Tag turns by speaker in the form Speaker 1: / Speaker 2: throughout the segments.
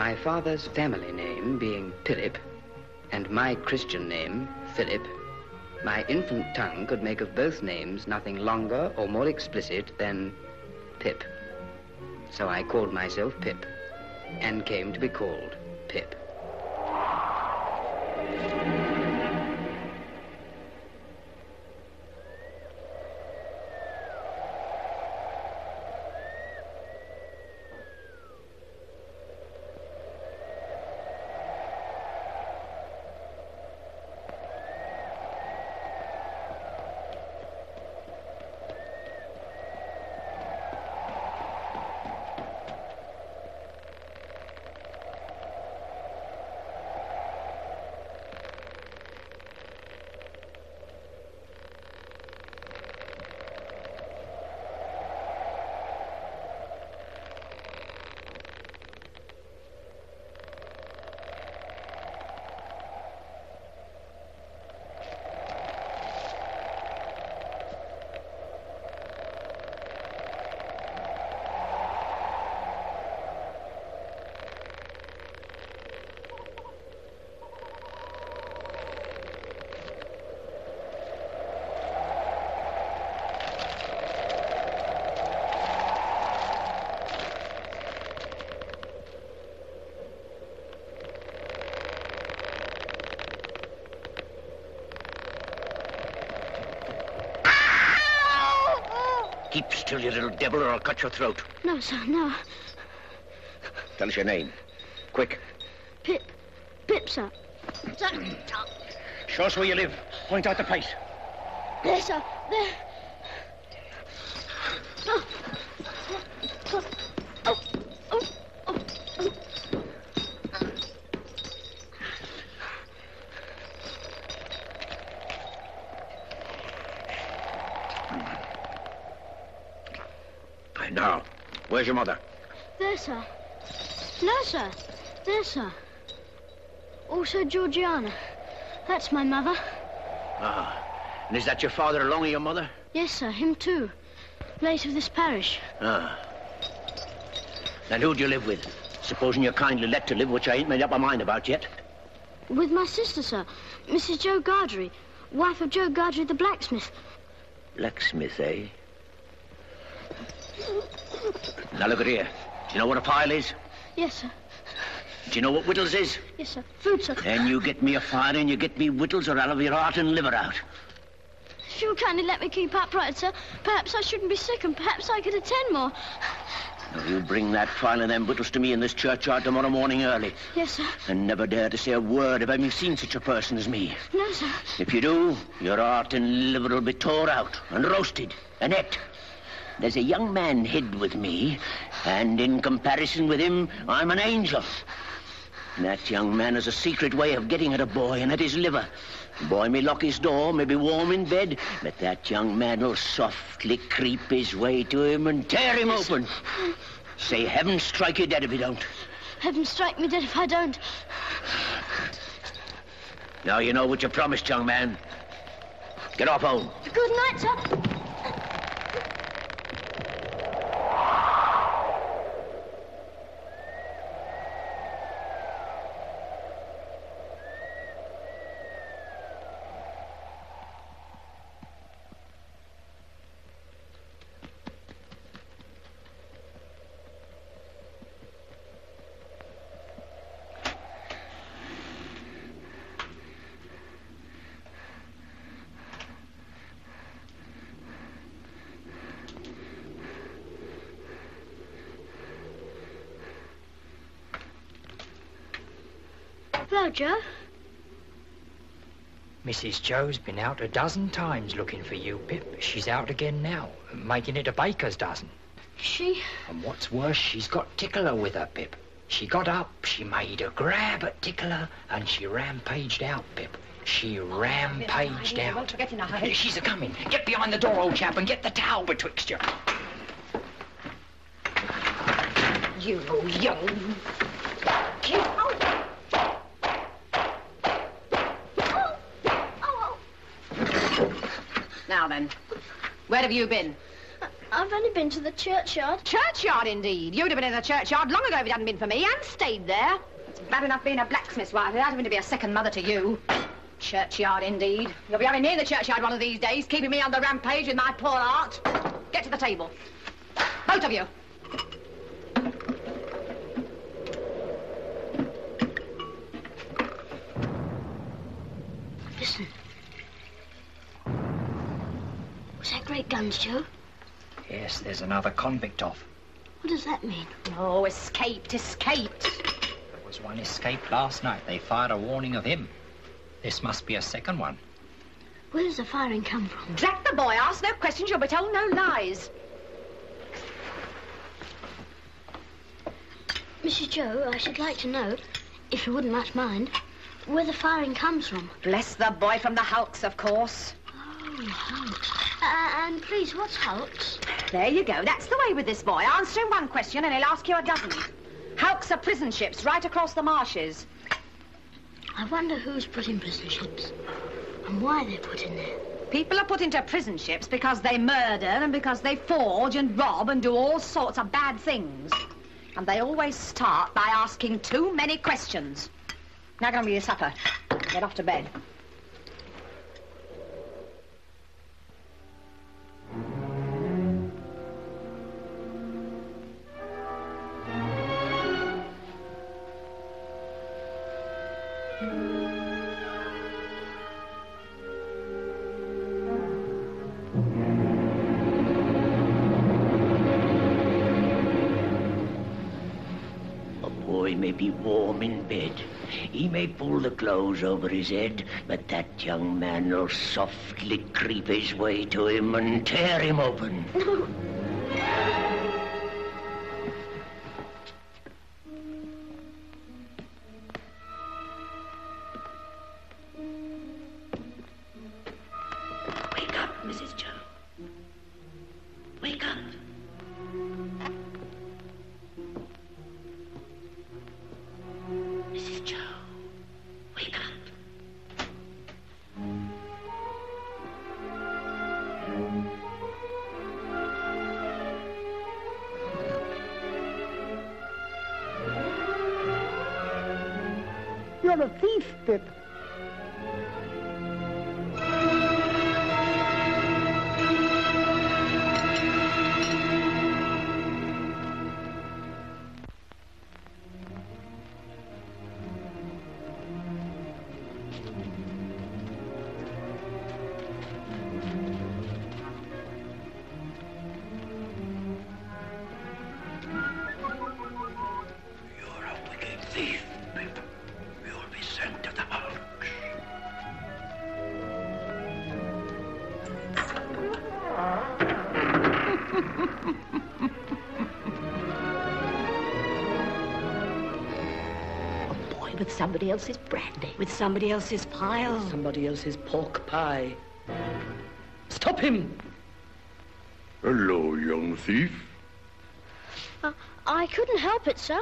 Speaker 1: My father's family name being Philip, and my Christian name, Philip, my infant tongue could make of both names nothing longer or more explicit than Pip. So I called myself Pip, and came to be called Pip.
Speaker 2: Keep still, you little devil, or I'll cut your throat.
Speaker 3: No, sir, no.
Speaker 2: Tell us your name. Quick.
Speaker 3: Pip, sir. Sir.
Speaker 2: Show us where you live. Point out the place.
Speaker 3: There, sir, there. Oh. Oh. Oh. Oh. Oh.
Speaker 2: Now, where's your mother?
Speaker 3: There, sir. No, sir. There, sir. Also Georgiana. That's my mother.
Speaker 2: Ah. And is that your father along with your mother?
Speaker 3: Yes, sir. Him too. Late of this parish.
Speaker 2: Ah. And who do you live with? Supposing you're kindly let to live, which I ain't made up my mind about yet.
Speaker 3: With my sister, sir. Mrs. Joe Gargery. Wife of Joe Gargery, the blacksmith.
Speaker 2: Blacksmith, eh? Now look at here. Do you know what a file is?
Speaker 3: Yes, sir.
Speaker 2: Do you know what whittles is?
Speaker 3: Yes, sir. Food, sir.
Speaker 2: Then you get me a file and you get me whittles, or I'll have your heart and liver out.
Speaker 3: If you'll kindly let me keep upright, sir, perhaps I shouldn't be sick and perhaps I could attend more.
Speaker 2: Now you bring that file and them whittles to me in this churchyard tomorrow morning early.
Speaker 3: Yes, sir.
Speaker 2: And never dare to say a word of having seen such a person as me.
Speaker 3: No, sir.
Speaker 2: If you do, your heart and liver will be tore out and roasted and ate. There's a young man hid with me, and in comparison with him, I'm an angel. And that young man has a secret way of getting at a boy and at his liver. The boy may lock his door, may be warm in bed, but that young man will softly creep his way to him and tear him open. Say, heaven strike you dead if you don't.
Speaker 3: Heaven strike me dead if I don't.
Speaker 2: Now you know what you promised, young man. Get off home.
Speaker 3: Good night, sir. Hello, Joe.
Speaker 4: Mrs. Joe's been out a dozen times looking for you, Pip. She's out again now, making it a baker's dozen.
Speaker 3: She?
Speaker 4: And what's worse, she's got Tickler with her, Pip. She got up, she made a grab at Tickler, and she rampaged out, Pip. She rampaged out. She's a-coming. Get behind the door, old chap, and get the towel betwixt you.
Speaker 5: You young...
Speaker 6: Now then, where have you been?
Speaker 3: I've only been to the churchyard.
Speaker 5: Churchyard, indeed. You'd have been in the churchyard long ago if it hadn't been for me, and stayed there. It's bad enough being a blacksmith's wife without having to be a second mother to you. Churchyard, indeed. You'll be having me in the churchyard one of these days, keeping me on the rampage with my poor art. Get to the table. Both of you.
Speaker 3: Listen. Was that great guns, Joe?
Speaker 4: Yes, there's another convict off.
Speaker 3: What does that mean?
Speaker 5: Oh, escaped.
Speaker 4: There was one escaped last night. They fired a warning of him. This must be a second one.
Speaker 3: Where does the firing come from?
Speaker 5: Drat the boy. Ask no questions. You'll be told no lies.
Speaker 3: Mrs. Joe, I should like to know, if you wouldn't much mind, where the firing comes from.
Speaker 5: Bless the boy, from the hulks, of course.
Speaker 3: Oh, hulks. And please, what's hulks?
Speaker 5: There you go. That's the way with this boy. Answer him one question and he'll ask you a dozen. Hulks are prison ships right across the marshes.
Speaker 3: I wonder who's put in prison ships and why they're put in there.
Speaker 5: People are put into prison ships because they murder and because they forge and rob and do all sorts of bad things. And they always start by asking too many questions. Now get on with your supper. Get off to bed.
Speaker 2: May be warm in bed. He may pull the clothes over his head, but that young man will softly creep his way to him and tear him open. Wake up, Mrs. Joe. Wake up. Mrs. Joe, wake up.
Speaker 6: You're a thief, Pip.
Speaker 2: Thief, Pip. You'll be sent to the hulks.
Speaker 7: A boy with somebody else's brandy, with somebody else's pile,
Speaker 8: Somebody else's pork pie. Stop him!
Speaker 9: Hello, young thief.
Speaker 3: I couldn't help it, sir.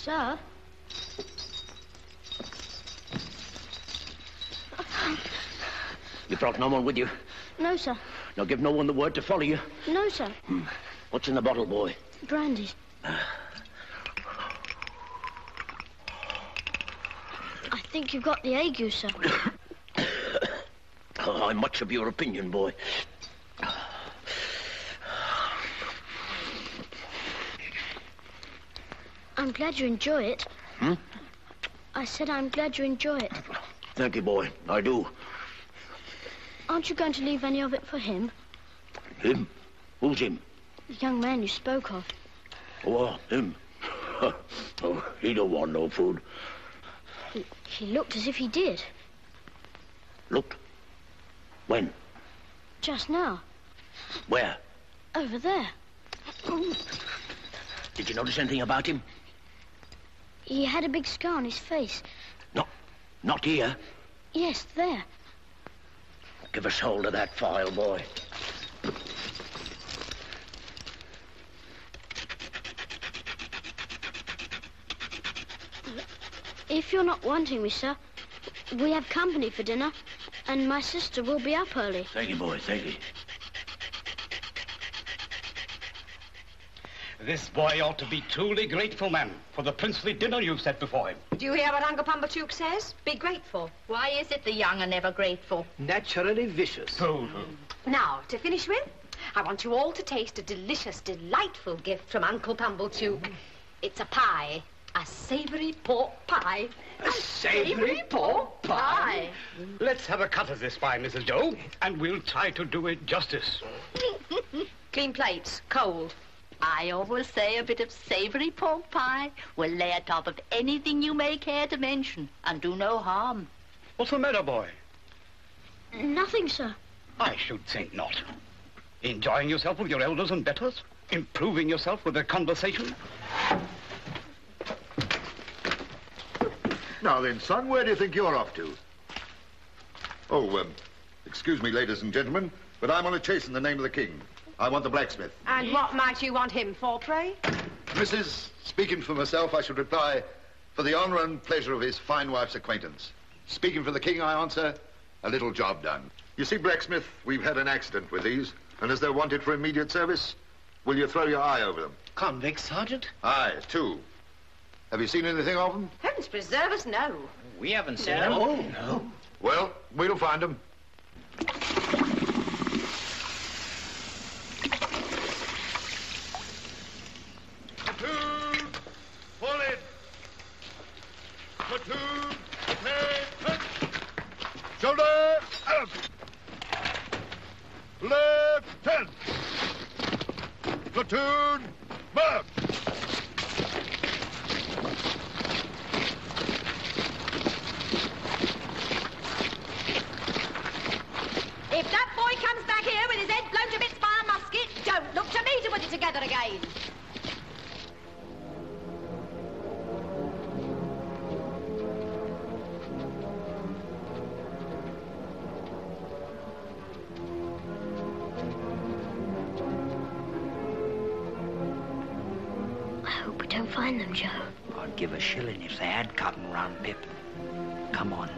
Speaker 3: Sir?
Speaker 2: You brought no one with you?
Speaker 3: No, sir.
Speaker 2: Now give no one the word to follow you.
Speaker 3: No, sir.
Speaker 2: What's in the bottle, boy?
Speaker 3: Brandy. I think you've got the ague, sir.
Speaker 2: Oh, I'm much of your opinion, boy.
Speaker 3: I'm glad you enjoy it. I said I'm glad you enjoy it.
Speaker 2: Thank you, boy. I do.
Speaker 3: Aren't you going to leave any of it for him?
Speaker 2: Him? Who's him?
Speaker 3: The young man you spoke of.
Speaker 2: Oh, him. Oh, he don't want no food.
Speaker 3: He looked as if he did.
Speaker 2: Looked? When?
Speaker 3: Just now.
Speaker 2: Where?
Speaker 3: Over there.
Speaker 2: Did you notice anything about him?
Speaker 3: He had a big scar on his face.
Speaker 2: No, not here.
Speaker 3: Yes, there.
Speaker 2: Give us hold of that file, boy.
Speaker 3: If you're not wanting me, sir, we have company for dinner, and my sister will be up early.
Speaker 2: Thank you, boy, thank you.
Speaker 10: This boy ought to be truly grateful, ma'am, for the princely dinner you've set before him.
Speaker 5: Do you hear what Uncle Pumblechook says? Be grateful.
Speaker 7: Why is it the young are never grateful?
Speaker 8: Naturally vicious.
Speaker 5: Now, to finish with, I want you all to taste a delicious, delightful gift from Uncle Pumblechook. It's a pie. A savoury pork pie.
Speaker 10: A savoury pork pie? Let's have a cut of this pie, Mrs. Doe, and we'll try to do it justice.
Speaker 5: Clean plates, cold.
Speaker 7: I always say a bit of savoury pork pie will lay atop of anything you may care to mention and do no harm.
Speaker 10: What's the matter, boy?
Speaker 3: Nothing, sir.
Speaker 10: I should think not. Enjoying yourself with your elders and betters? Improving yourself with their conversation?
Speaker 9: Now then, son, where do you think you're off to? Oh, excuse me, ladies and gentlemen, but I'm on a chase in the name of the king. I want the blacksmith.
Speaker 5: And what might you want him for, pray?
Speaker 9: Mrs., speaking for myself, I should reply, for the honour and pleasure of his fine wife's acquaintance. Speaking for the king, I answer, a little job done. You see, blacksmith, we've had an accident with these, and as they're wanted for immediate service, will you throw your eye over them?
Speaker 8: Convicts, Sergeant?
Speaker 9: Aye, 2. Have you seen anything of them?
Speaker 5: Heavens preserve us, no.
Speaker 4: We haven't seen them. Oh, no.
Speaker 9: Well, we'll find them. Platoon, fall in. Platoon, prepare, touch. Shoulder, out. Left, 10. Platoon, march.
Speaker 5: If that boy comes back here with his head blown to bits by a musket, don't look to me to put it together again.
Speaker 3: I hope we don't find them, Joe.
Speaker 4: I'd give a shilling if they had come round, Pip. Come on.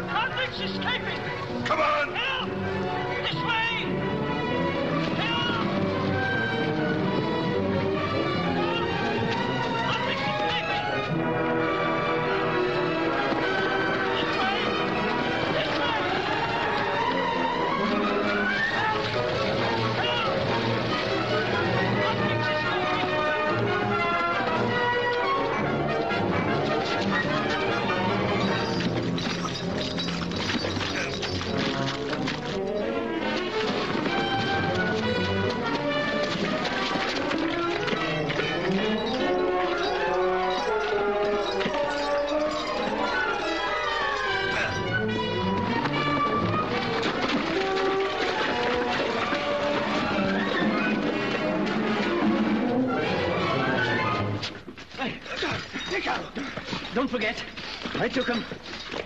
Speaker 10: Convicts escaping!
Speaker 9: Come on!
Speaker 10: Help! This way! Help! Convicts escaping! This way! This way! Help! Convicts
Speaker 2: Don't forget, I took him.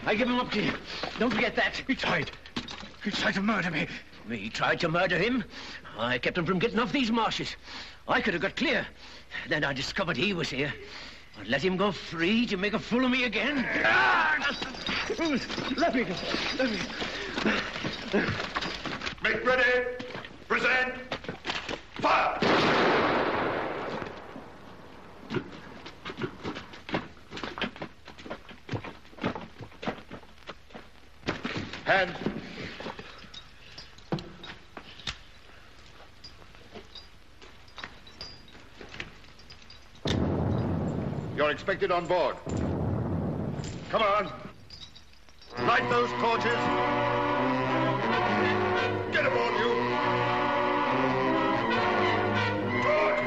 Speaker 2: I give him up to you. Don't forget that.
Speaker 9: He tried. He tried to murder me.
Speaker 2: Me tried to murder him. I kept him from getting off these marshes. I could have got clear. Then I discovered he was here. I let him go free to make a fool of me again. Let me go. Let me.
Speaker 9: Make ready. Present. Fire! Hand. You're expected on board. Come on. Light those torches. Get aboard, you. Torch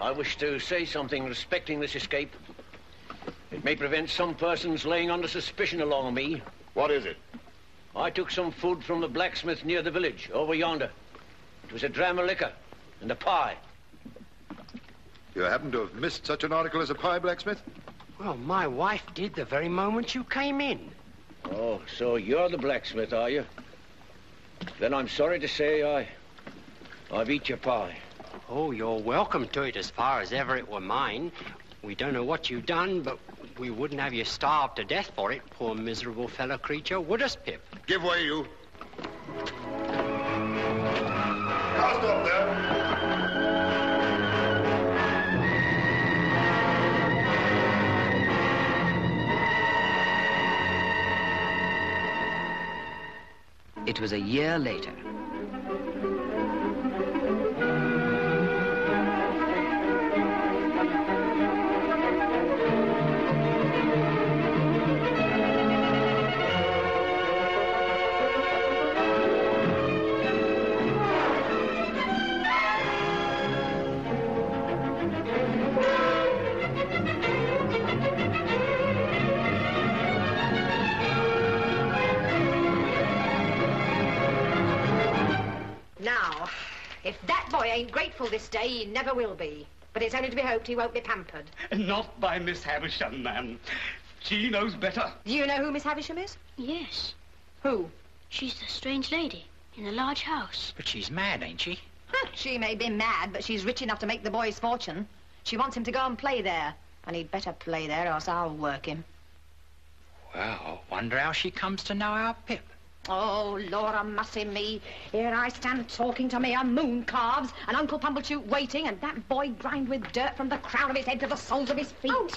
Speaker 2: I wish to say something respecting this escape. It may prevent some persons laying under suspicion along me.
Speaker 9: What is it?
Speaker 2: I took some food from the blacksmith near the village, over yonder. It was a dram of liquor and a pie.
Speaker 9: You happen to have missed such an article as a pie, blacksmith?
Speaker 4: Well, my wife did the very moment you came in.
Speaker 2: Oh, so you're the blacksmith, are you? Then I'm sorry to say I've eat your pie.
Speaker 4: Oh, you're welcome to it as far as ever it were mine. We don't know what you've done, but we wouldn't have you starved to death for it, poor miserable fellow creature, would us, Pip?
Speaker 9: Give way, you. Cast off there.
Speaker 1: It was a year later.
Speaker 5: If that boy ain't grateful this day, he never will be. But it's only to be hoped he won't be pampered.
Speaker 10: Not by Miss Havisham, ma'am. She knows better.
Speaker 5: Do you know who Miss Havisham is?
Speaker 3: Yes.
Speaker 5: Who?
Speaker 3: She's the strange lady in the large house.
Speaker 4: But she's mad, ain't she?
Speaker 5: She may be mad, but she's rich enough to make the boy's fortune. She wants him to go and play there. And he'd better play there, or else I'll work him.
Speaker 4: Well, wonder how she comes to know our Pip.
Speaker 5: Oh, Laura mussy me. Here I stand talking to me on moon calves, and Uncle Pumblechook waiting, and that boy grimed with dirt from the crown of his head to the soles of his feet. Oh.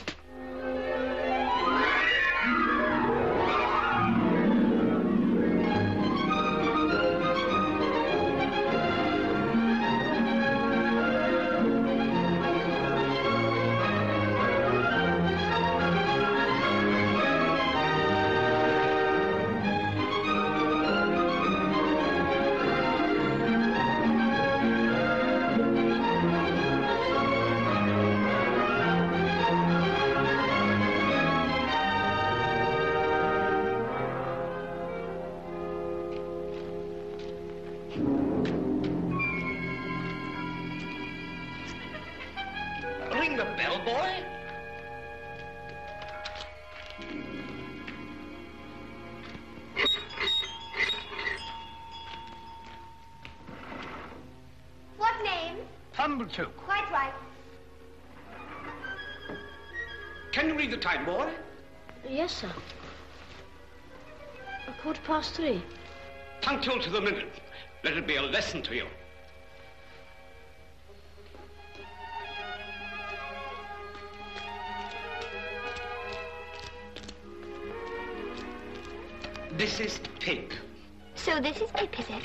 Speaker 10: Ring the bell, boy.
Speaker 3: What name?
Speaker 10: Pumblechook.
Speaker 3: Quite right.
Speaker 10: Can you read the time, boy?
Speaker 3: Yes, sir. 3:15.
Speaker 10: Punctual to the minute. Let it be a lesson to you. This is Pip.
Speaker 3: So this is Pip, is it?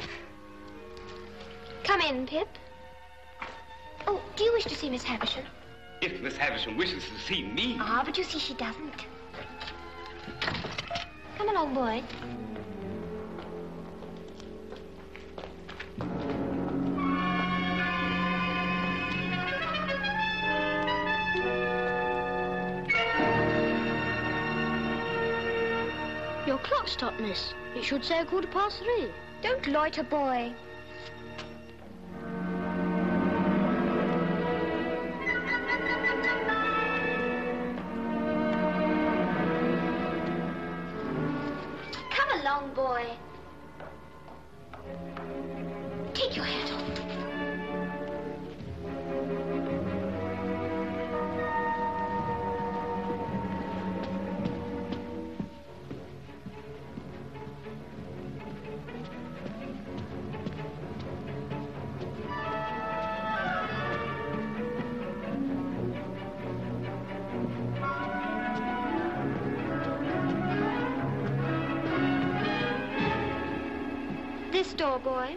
Speaker 3: Come in, Pip. Oh, do you wish to see Miss Havisham?
Speaker 10: If Miss Havisham wishes to see me...
Speaker 3: Ah, but you see she doesn't. Come along, boy. Your clock stopped, miss. It should say 3:15. Don't loiter, boy. Come along, boy. Take your hat off. This door, boy.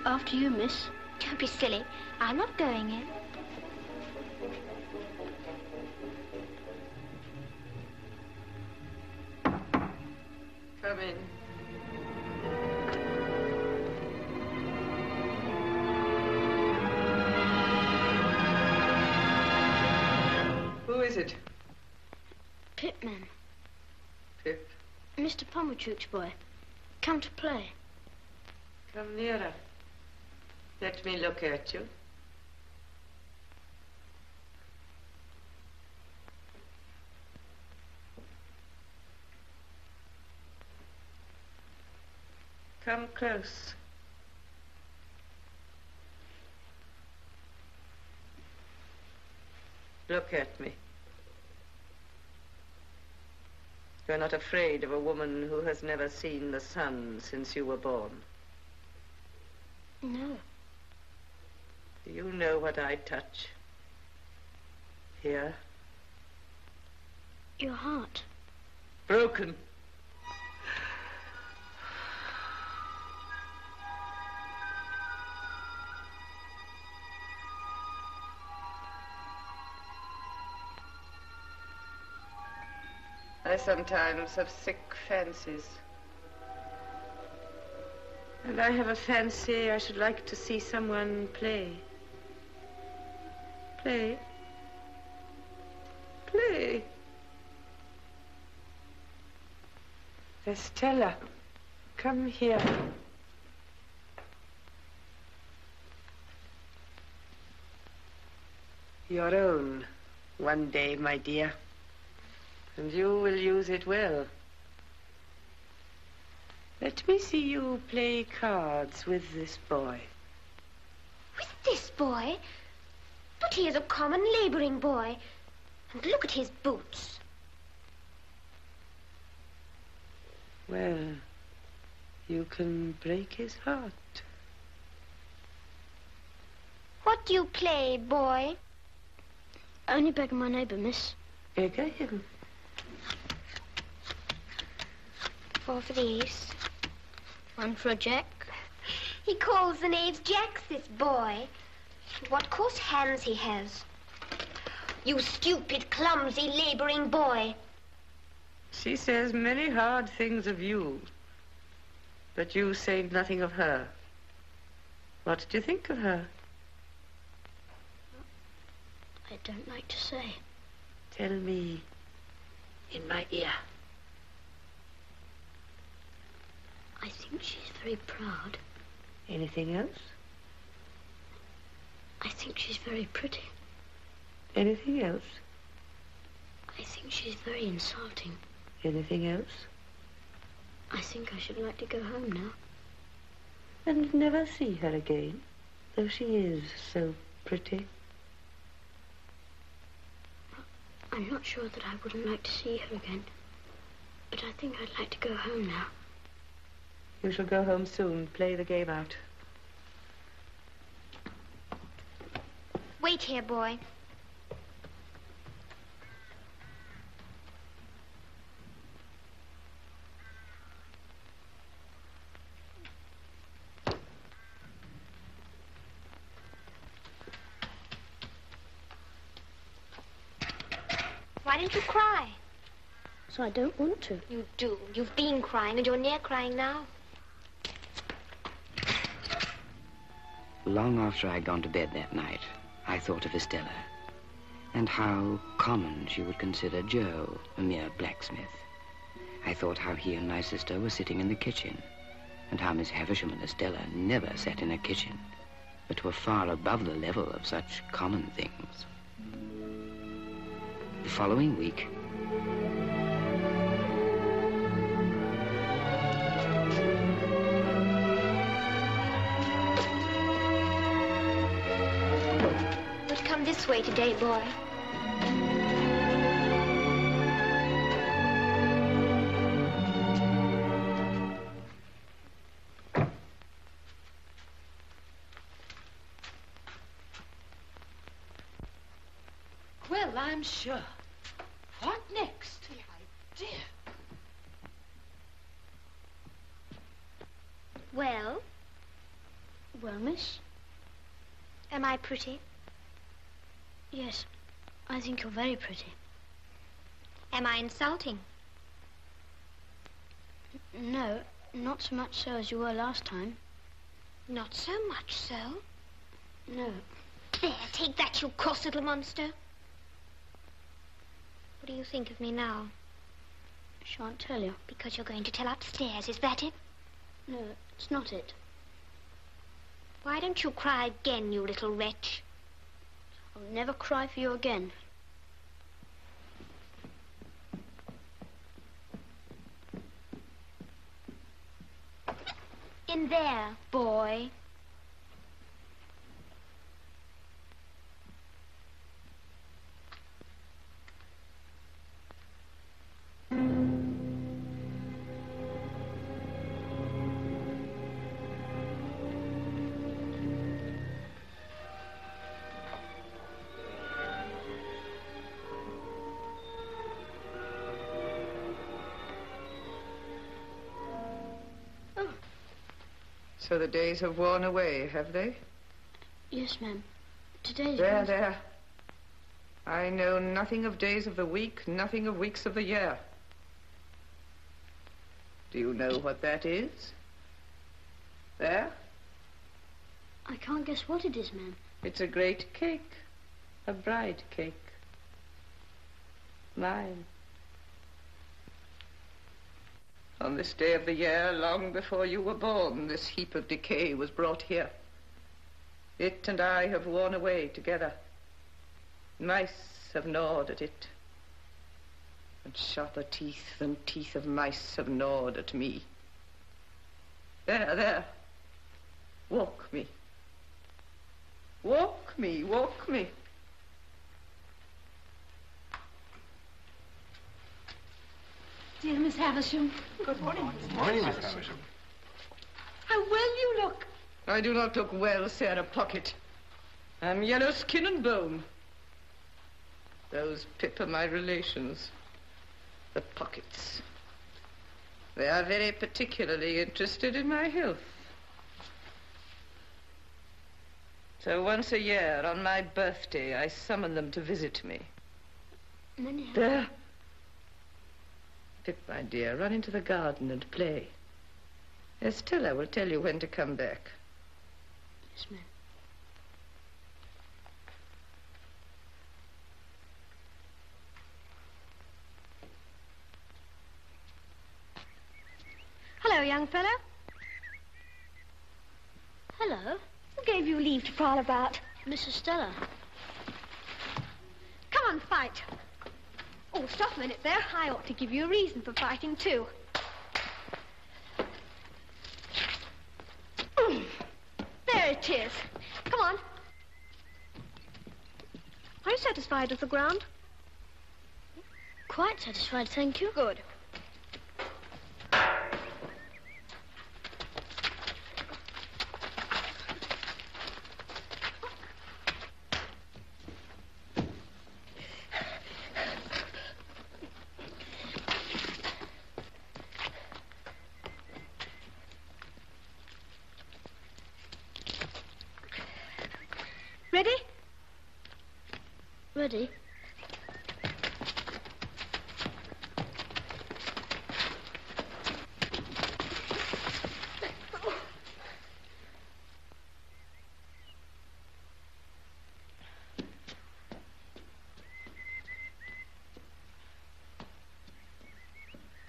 Speaker 11: After you, miss.
Speaker 3: Don't be silly. I'm not going in.
Speaker 12: Come in. Who is it?
Speaker 11: Pitman.
Speaker 12: Pip.
Speaker 11: Mr. Pumblechook's boy. Come to play.
Speaker 12: Come nearer. Let me look at you. Come close. Look at me. You're not afraid of a woman who has never seen the sun since you were born.
Speaker 11: No.
Speaker 12: Do you know what I touch? Here?
Speaker 11: Your heart.
Speaker 12: Broken. I sometimes have sick fancies. And I have a fancy I should like to see someone play. Play. Play. Estella, come here. Your own, one day, my dear. And you will use it well. Let me see you play cards with this boy.
Speaker 3: With this boy? But he is a common laboring boy. And look at his boots.
Speaker 12: Well, you can break his heart.
Speaker 3: What do you play, boy?
Speaker 11: Only begging my neighbour, miss.
Speaker 12: Beggar him.
Speaker 3: 4 for the ace.
Speaker 11: 1 for a jack.
Speaker 3: He calls the knaves jacks, this boy. And what coarse hands he has. You stupid, clumsy, laboring boy.
Speaker 12: She says many hard things of you, but you say nothing of her. What do you think of her?
Speaker 11: I don't like to say.
Speaker 12: Tell me in my ear.
Speaker 11: I think she's very proud.
Speaker 12: Anything else?
Speaker 11: I think she's very pretty.
Speaker 12: Anything else?
Speaker 11: I think she's very insulting.
Speaker 12: Anything else?
Speaker 11: I think I should like to go home now.
Speaker 12: And never see her again, though she is so pretty.
Speaker 11: I'm not sure that I wouldn't like to see her again, but I think I'd like to go home now.
Speaker 12: You shall go home soon. Play the game out.
Speaker 3: Wait here, boy. Why don't you cry?
Speaker 11: So I don't want to.
Speaker 3: You do. You've been crying, and you're near crying now.
Speaker 1: Long after I'd gone to bed that night, I thought of Estella, and how common she would consider Joe, a mere blacksmith. I thought how he and my sister were sitting in the kitchen, and how Miss Havisham and Estella never sat in a kitchen, but were far above the level of such common things. The following week,
Speaker 3: We'll come this way today, boy.
Speaker 12: Well, I'm sure. What next? The idea.
Speaker 3: Well,
Speaker 11: Well, miss?
Speaker 3: am I pretty?
Speaker 11: Yes, I think you're very pretty.
Speaker 3: Am I insulting?
Speaker 11: No, not so much so as you were last time.
Speaker 3: Not so much so.
Speaker 11: No.
Speaker 3: There, take that, you coarse little monster. What do you think of me now?
Speaker 11: I shan't tell you.
Speaker 3: Because you're going to tell upstairs, is that it?
Speaker 11: No, it's not it.
Speaker 3: Why don't you cry again, you little wretch?
Speaker 11: I'll never cry for you again.
Speaker 3: In there, boy.
Speaker 12: So the days have worn away, have they?
Speaker 11: Yes, ma'am. Today's...
Speaker 12: There. I know nothing of days of the week, nothing of weeks of the year. Do you know what that is? There?
Speaker 11: I can't guess what it is, ma'am.
Speaker 12: It's a great cake. A bride cake. Mine. On this day of the year, long before you were born, this heap of decay was brought here. It and I have worn away together. Mice have gnawed at it. And sharper teeth than teeth of mice have gnawed at me. There. Walk me. Walk me, walk me.
Speaker 5: Dear Miss Havisham.
Speaker 12: Good morning.
Speaker 9: Good morning, Miss Havisham.
Speaker 5: How well you look.
Speaker 12: I do not look well, Sarah Pocket. I'm yellow skin and bone. Those Pip are my relations. The Pockets. They are very particularly interested in my health. So once a year, on my birthday, I summon them to visit me. There. Pip, my dear, run into the garden and play. Estella will tell you when to come back.
Speaker 11: Yes, ma'am.
Speaker 3: Hello, young fellow.
Speaker 11: Hello.
Speaker 3: Who gave you leave to prowl about?
Speaker 11: Mrs. Stella.
Speaker 3: Come on, fight. Oh, stop a minute there. I ought to give you a reason for fighting, too. There it is. Come on. Are you satisfied with the ground?
Speaker 11: Quite satisfied, thank you.
Speaker 3: Good. Ready?
Speaker 11: Ready?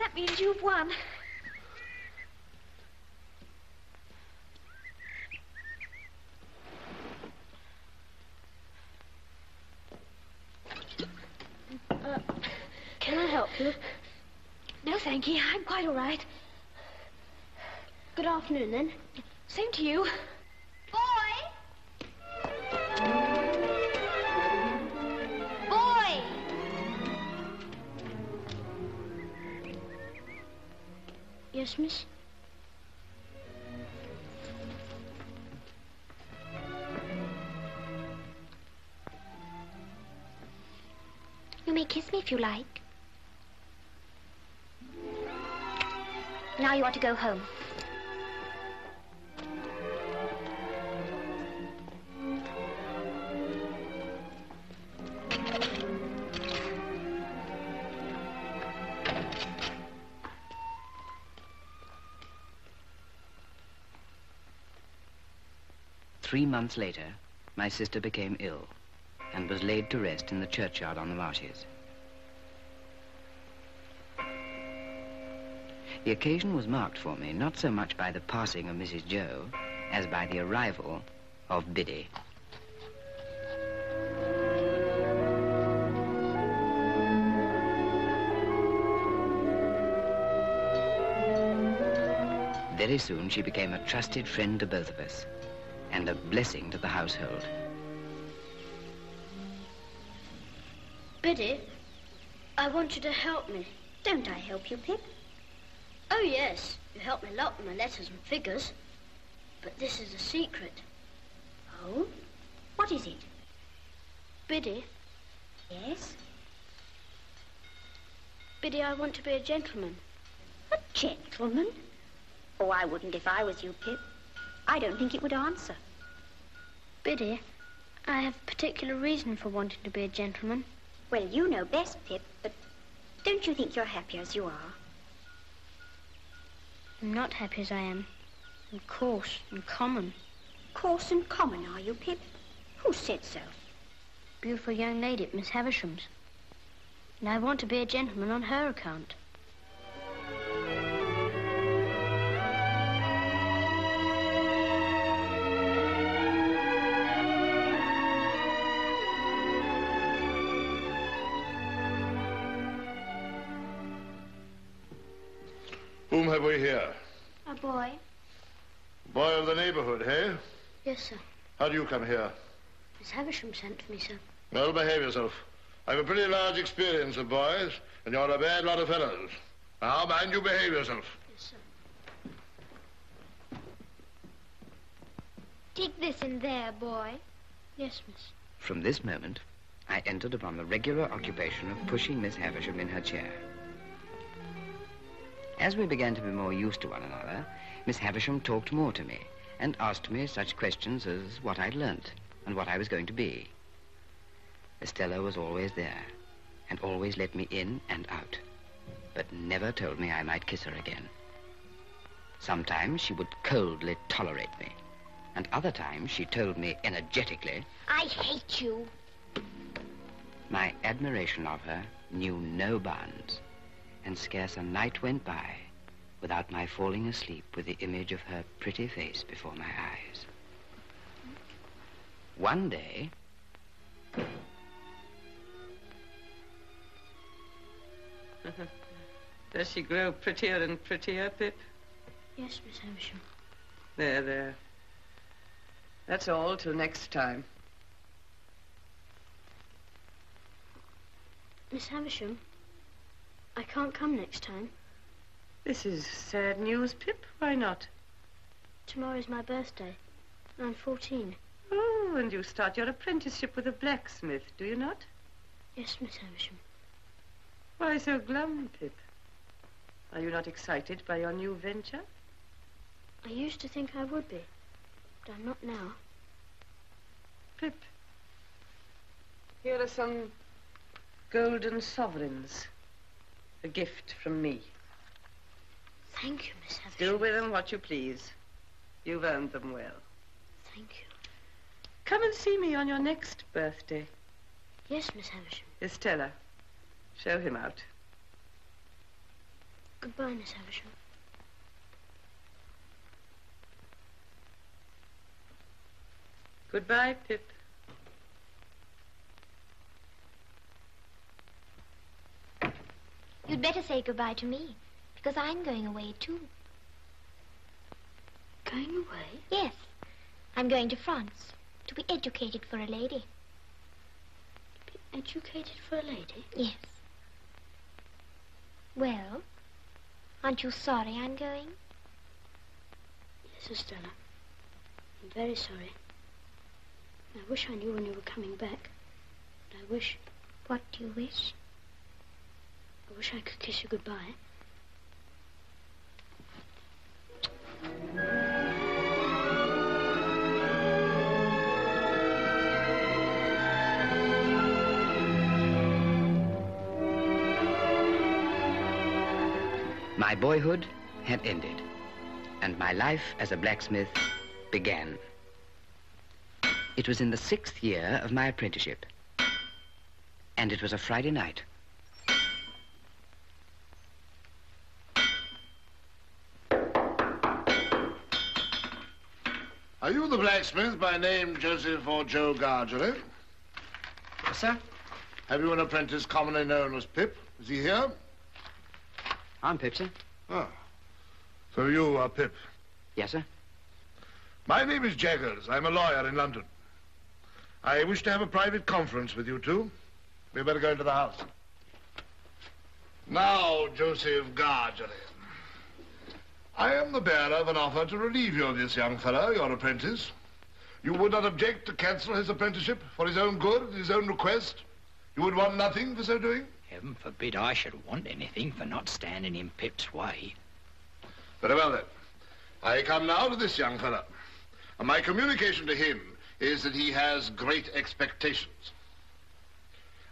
Speaker 3: That That means you've won.
Speaker 11: Can I help you?
Speaker 3: No, thank you. I'm quite all right.
Speaker 11: Good afternoon, then.
Speaker 3: Same to you. Boy! Boy!
Speaker 11: Yes, miss?
Speaker 3: You may kiss me if you like. Now you ought to go home.
Speaker 1: Three months later, my sister became ill and was laid to rest in the churchyard on the marshes. The occasion was marked for me not so much by the passing of Mrs. Joe as by the arrival of Biddy. Very soon she became a trusted friend to both of us and a blessing to the household.
Speaker 11: Biddy, I want you to help me.
Speaker 3: Don't I help you, Pip?
Speaker 11: Oh, yes. You help me a lot with my letters and figures. But this is a secret.
Speaker 3: Oh? What is it?
Speaker 11: Biddy.
Speaker 3: Yes?
Speaker 11: Biddy, I want to be a gentleman.
Speaker 3: A gentleman? Oh, I wouldn't if I was you, Pip. I don't think it would answer.
Speaker 11: Biddy, I have a particular reason for wanting to be a gentleman.
Speaker 3: Well, you know best, Pip, but don't you think you're happy as you are?
Speaker 11: I'm not happy as I am. I'm coarse and common.
Speaker 3: Coarse and common, are you, Pip? Who said so?
Speaker 11: Beautiful young lady at Miss Havisham's. And I want to be a gentleman on her account.
Speaker 9: Whom have we here?
Speaker 11: A boy.
Speaker 9: Boy of the neighborhood, hey?
Speaker 11: Yes, sir.
Speaker 9: How do you come here?
Speaker 11: Miss Havisham sent for me, sir.
Speaker 9: Well, behave yourself. I've a pretty large experience of boys, and you're a bad lot of fellows. Now, mind you behave yourself.
Speaker 11: Yes, sir.
Speaker 3: Take this in there, boy.
Speaker 11: Yes, miss.
Speaker 1: From this moment, I entered upon the regular occupation of pushing Miss Havisham in her chair. As we began to be more used to one another, Miss Havisham talked more to me and asked me such questions as what I'd learnt and what I was going to be. Estella was always there and always let me in and out, but never told me I might kiss her again. Sometimes she would coldly tolerate me, and other times she told me energetically,
Speaker 3: I hate you.
Speaker 1: My admiration of her knew no bounds, and scarce a night went by without my falling asleep with the image of her pretty face before my eyes. One day,
Speaker 12: Does she grow prettier and prettier, Pip?
Speaker 11: Yes, Miss Havisham.
Speaker 12: There, there. That's all till next time.
Speaker 11: Miss Havisham, I can't come next time.
Speaker 12: This is sad news, Pip. Why not?
Speaker 11: Tomorrow's my birthday. I'm 14.
Speaker 12: Oh, and you start your apprenticeship with a blacksmith, do you not?
Speaker 11: Yes, Miss Havisham.
Speaker 12: Why so glum, Pip? Are you not excited by your new venture?
Speaker 11: I used to think I would be, but I'm not now.
Speaker 12: Pip, here are some golden sovereigns. A gift from me.
Speaker 11: Thank you, Miss Havisham.
Speaker 12: Do with them what you please. You've earned them well.
Speaker 11: Thank you.
Speaker 12: Come and see me on your next birthday.
Speaker 11: Yes, Miss Havisham.
Speaker 12: Estella, show him out.
Speaker 11: Goodbye, Miss Havisham.
Speaker 12: Goodbye, Pip.
Speaker 3: You'd better say goodbye to me, because I'm going away too.
Speaker 11: Going away?
Speaker 3: Yes. I'm going to France to be educated for a lady.
Speaker 11: To be educated for a lady?
Speaker 3: Yes. Well, aren't you sorry I'm going?
Speaker 11: Yes, Estella. I'm very sorry. I wish I knew when you were coming back. But I wish...
Speaker 3: What do you wish?
Speaker 11: I wish I could kiss you goodbye.
Speaker 1: My boyhood had ended, and my life as a blacksmith began. It was in the 6th year of my apprenticeship, and it was a Friday night.
Speaker 13: Are you the blacksmith by name Joseph or Joe Gargery?
Speaker 4: Yes, sir.
Speaker 13: Have you an apprentice commonly known as Pip? Is he here?
Speaker 1: I'm Pip, sir.
Speaker 13: Ah. So you are Pip?
Speaker 1: Yes, sir.
Speaker 13: My name is Jaggers. I'm a lawyer in London. I wish to have a private conference with you two. We'd better go into the house. Now, Joseph Gargery. I am the bearer of an offer to relieve you of this young fellow, your apprentice. You would not object to cancel his apprenticeship for his own good, at his own request? You would want nothing for so doing?
Speaker 4: Heaven forbid I should want anything for not standing in Pip's way.
Speaker 13: Very well, then. I come now to this young fellow. And my communication to him is that he has great expectations.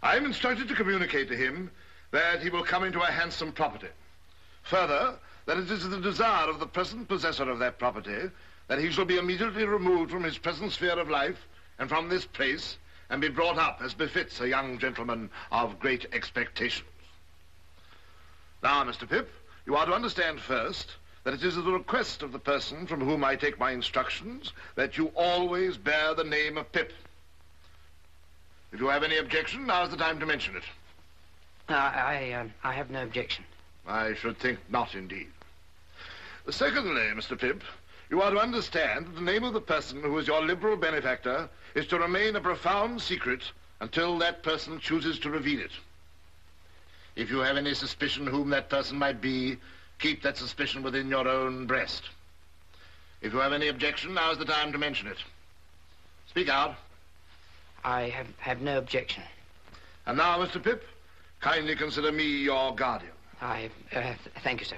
Speaker 13: I am instructed to communicate to him that he will come into a handsome property. Further, that it is the desire of the present possessor of that property that he shall be immediately removed from his present sphere of life and from this place and be brought up as befits a young gentleman of great expectations. Now, Mr. Pip, you are to understand first that it is at the request of the person from whom I take my instructions that you always bear the name of Pip. If you have any objection, now's the time to mention it.
Speaker 1: I have no objection.
Speaker 13: I should think not, indeed. Secondly, Mr. Pip, you are to understand that the name of the person who is your liberal benefactor is to remain a profound secret until that person chooses to reveal it. If you have any suspicion whom that person might be, keep that suspicion within your own breast. If you have any objection, now's the time to mention it. Speak out.
Speaker 1: I have no objection.
Speaker 13: And now, Mr. Pip, kindly consider me your guardian.
Speaker 1: Thank you, sir.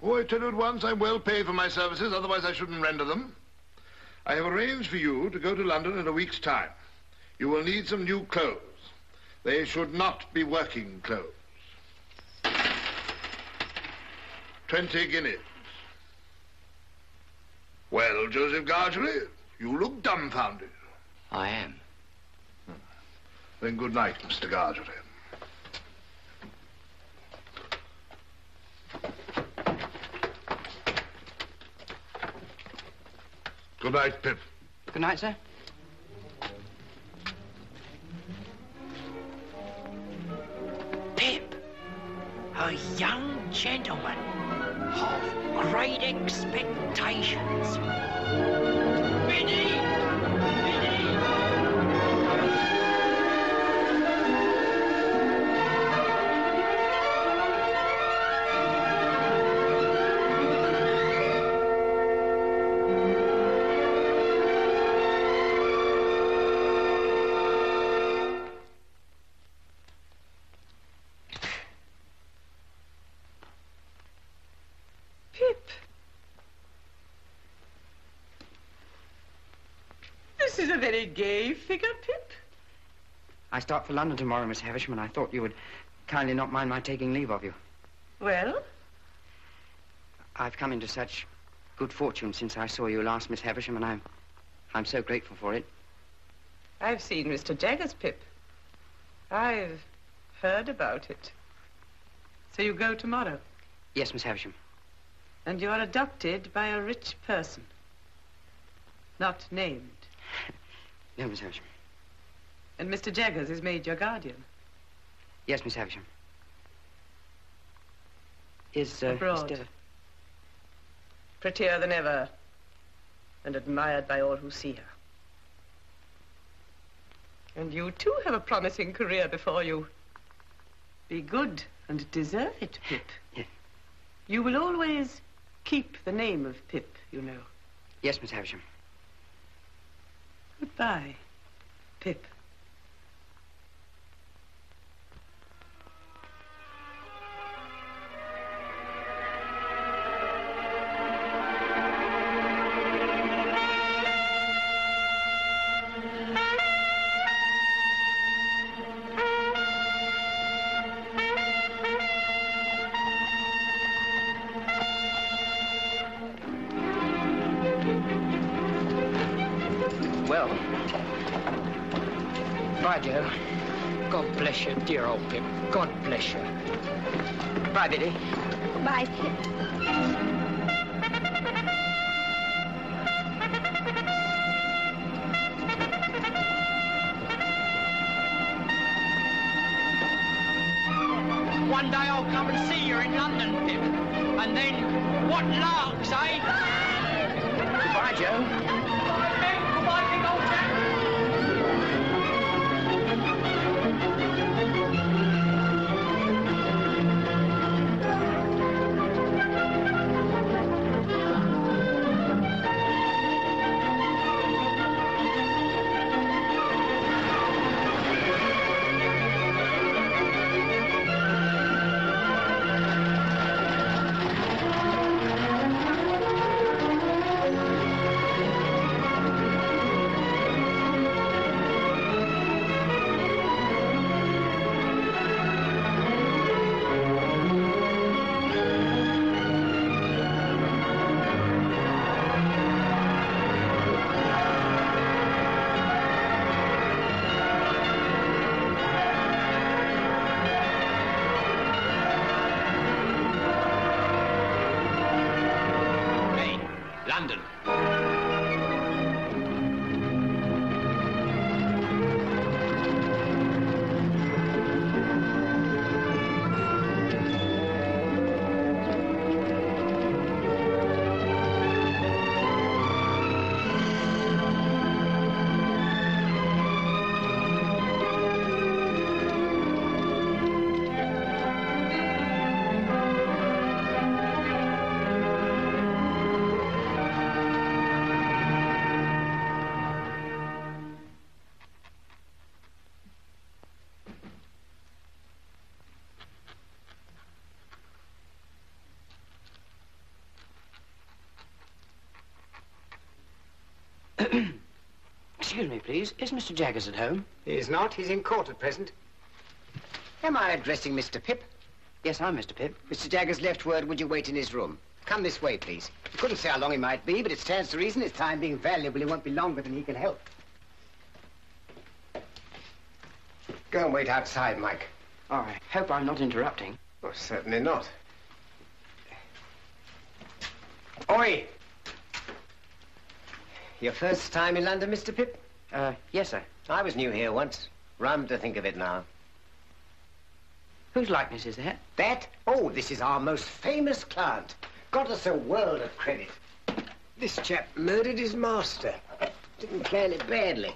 Speaker 13: Oh, I tell you at once, I'm well paid for my services, otherwise I shouldn't render them. I have arranged for you to go to London in a week's time. You will need some new clothes. They should not be working clothes. 20 guineas. Well, Joseph Gargery, you look dumbfounded.
Speaker 4: I am.
Speaker 13: Then good night, Mr. Gargery. Good night, Pip.
Speaker 1: Good night, sir.
Speaker 4: Pip, a young gentleman of great expectations. Minnie!
Speaker 12: This is a very gay figure, Pip.
Speaker 1: I start for London tomorrow, Miss Havisham, and I thought you would kindly not mind my taking leave of you.
Speaker 12: Well?
Speaker 1: I've come into such good fortune since I saw you last, Miss Havisham, and I'm so grateful for it.
Speaker 12: I've seen Mr. Jaggers, Pip. I've heard about it. So you go tomorrow?
Speaker 1: Yes, Miss Havisham.
Speaker 12: And you are adopted by a rich person. Not named.
Speaker 1: No, Miss Havisham.
Speaker 12: And Mr. Jaggers is made your guardian.
Speaker 1: Yes, Miss Havisham. Is,
Speaker 12: abroad.
Speaker 1: Mr...
Speaker 12: Prettier than ever, and admired by all who see her. And you, too, have a promising career before you. Be good and deserve it, Pip.
Speaker 1: Yes.
Speaker 12: You will always keep the name of Pip, you know.
Speaker 1: Yes, Miss Havisham.
Speaker 12: Goodbye, Pip.
Speaker 4: Well, bye, Joe. God bless you, dear old Pip. God bless you. Bye, Biddy.
Speaker 3: Bye, Pip.
Speaker 4: One day I'll come and see you in London, Pip. And then, what larks, eh? Goodbye, Joe. Goodbye, big old chap. London.
Speaker 1: Excuse me, please. Is Mr. Jaggers at home?
Speaker 4: He is not. He's in court at present. Am I addressing Mr. Pip?
Speaker 1: Yes, I'm Mr. Pip.
Speaker 4: Mr. Jaggers left word, would you wait in his room? Come this way, please. I couldn't say how long he might be, but it stands to reason his time being valuable, he won't be longer than he can help. Go and wait outside, Mike.
Speaker 1: All right. Hope I'm not interrupting.
Speaker 4: Oh, certainly not. Oi! Your first time in London, Mr. Pip?
Speaker 1: Yes, sir.
Speaker 4: I was new here once. Rum to think of it now.
Speaker 1: Whose likeness is that?
Speaker 4: That? Oh, this is our most famous client. Got us a world of credit. This chap murdered his master. Didn't plan it badly.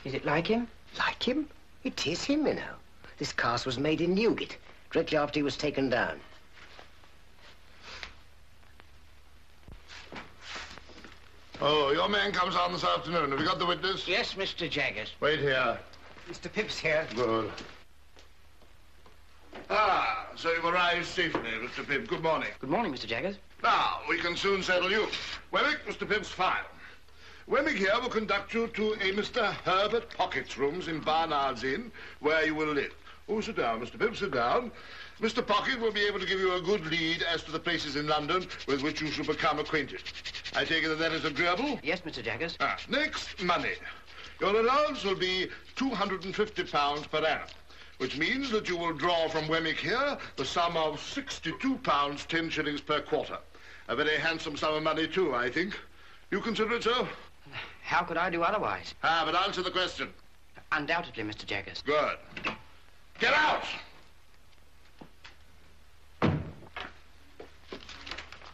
Speaker 1: Is it like him?
Speaker 4: Like him? It is him, you know. This cast was made in Newgate, directly after he was taken down.
Speaker 13: Oh, your man comes on this afternoon. Have you got the witness?
Speaker 2: Yes, Mr. Jaggers.
Speaker 13: Wait here.
Speaker 4: Mr. Pip's here.
Speaker 13: Good. Ah, so you've arrived safely, Mr. Pip. Good morning.
Speaker 1: Good morning, Mr. Jaggers.
Speaker 13: Now, we can soon settle you. Wemmick, Mr. Pip's file. Wemmick here will conduct you to a Mr. Herbert Pocket's rooms in Barnard's Inn, where you will live. Oh, sit down, Mr. Pip, sit down. Mr. Pocket will be able to give you a good lead as to the places in London with which you shall become acquainted. I take it that is agreeable?
Speaker 1: Yes, Mr. Jaggers.
Speaker 13: Next, money. Your allowance will be £250 per annum. which means that you will draw from Wemmick here the sum of £62, 10 shillings per quarter. A very handsome sum of money, too, I think. You consider it so?
Speaker 4: How could I do otherwise?
Speaker 13: But answer the question.
Speaker 4: Undoubtedly, Mr. Jaggers.
Speaker 13: Good. Get out!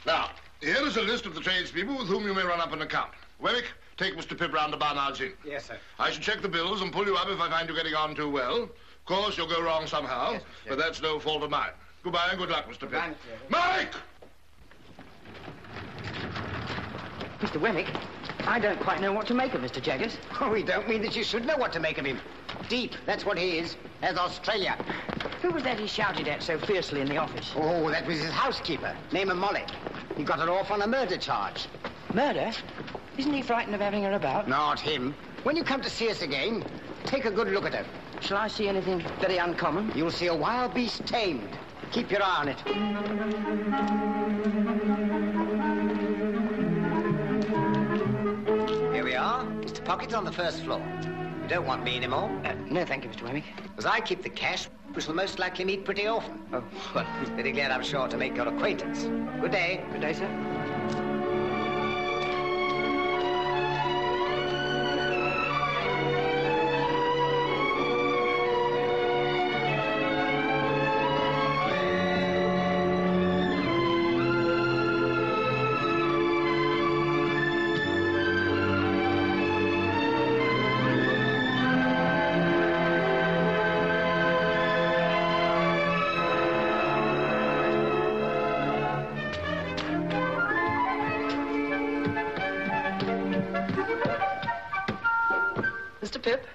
Speaker 13: Now, here is a list of the tradespeople with whom you may run up an account. Wemmick, take Mr. Pip round to Barnard's Inn.
Speaker 10: Yes, sir.
Speaker 13: I shall check the bills and pull you up if I find you getting on too well. Of course, you'll go wrong somehow, yes, but that's no fault of mine. Goodbye and good luck, Mr. Pip. Mike!
Speaker 4: Mr. Wemmick, I don't quite know what to make of Mr. Jaggers.
Speaker 14: Oh, we don't mean that you should know what to make of him. Deep, that's what he is, as Australia.
Speaker 4: Who was that he shouted at so fiercely in the office?
Speaker 14: Oh, that was his housekeeper, name of Molly. He got her off on a murder charge.
Speaker 4: Murder? Isn't he frightened of having her about?
Speaker 14: Not him. When you come to see us again, take a good look at her.
Speaker 4: Shall I see anything very uncommon?
Speaker 14: You'll see a wild beast tamed. Keep your eye on it. Here we are. Mr. Pocket's on the first floor. You don't want me anymore?
Speaker 4: No, thank you, Mr. Wemmick.
Speaker 14: As I keep the cash, we shall most likely meet pretty often. Oh, well, very glad, I'm sure, to make your acquaintance. Good day.
Speaker 4: Good day, sir.
Speaker 15: Mr. Pip?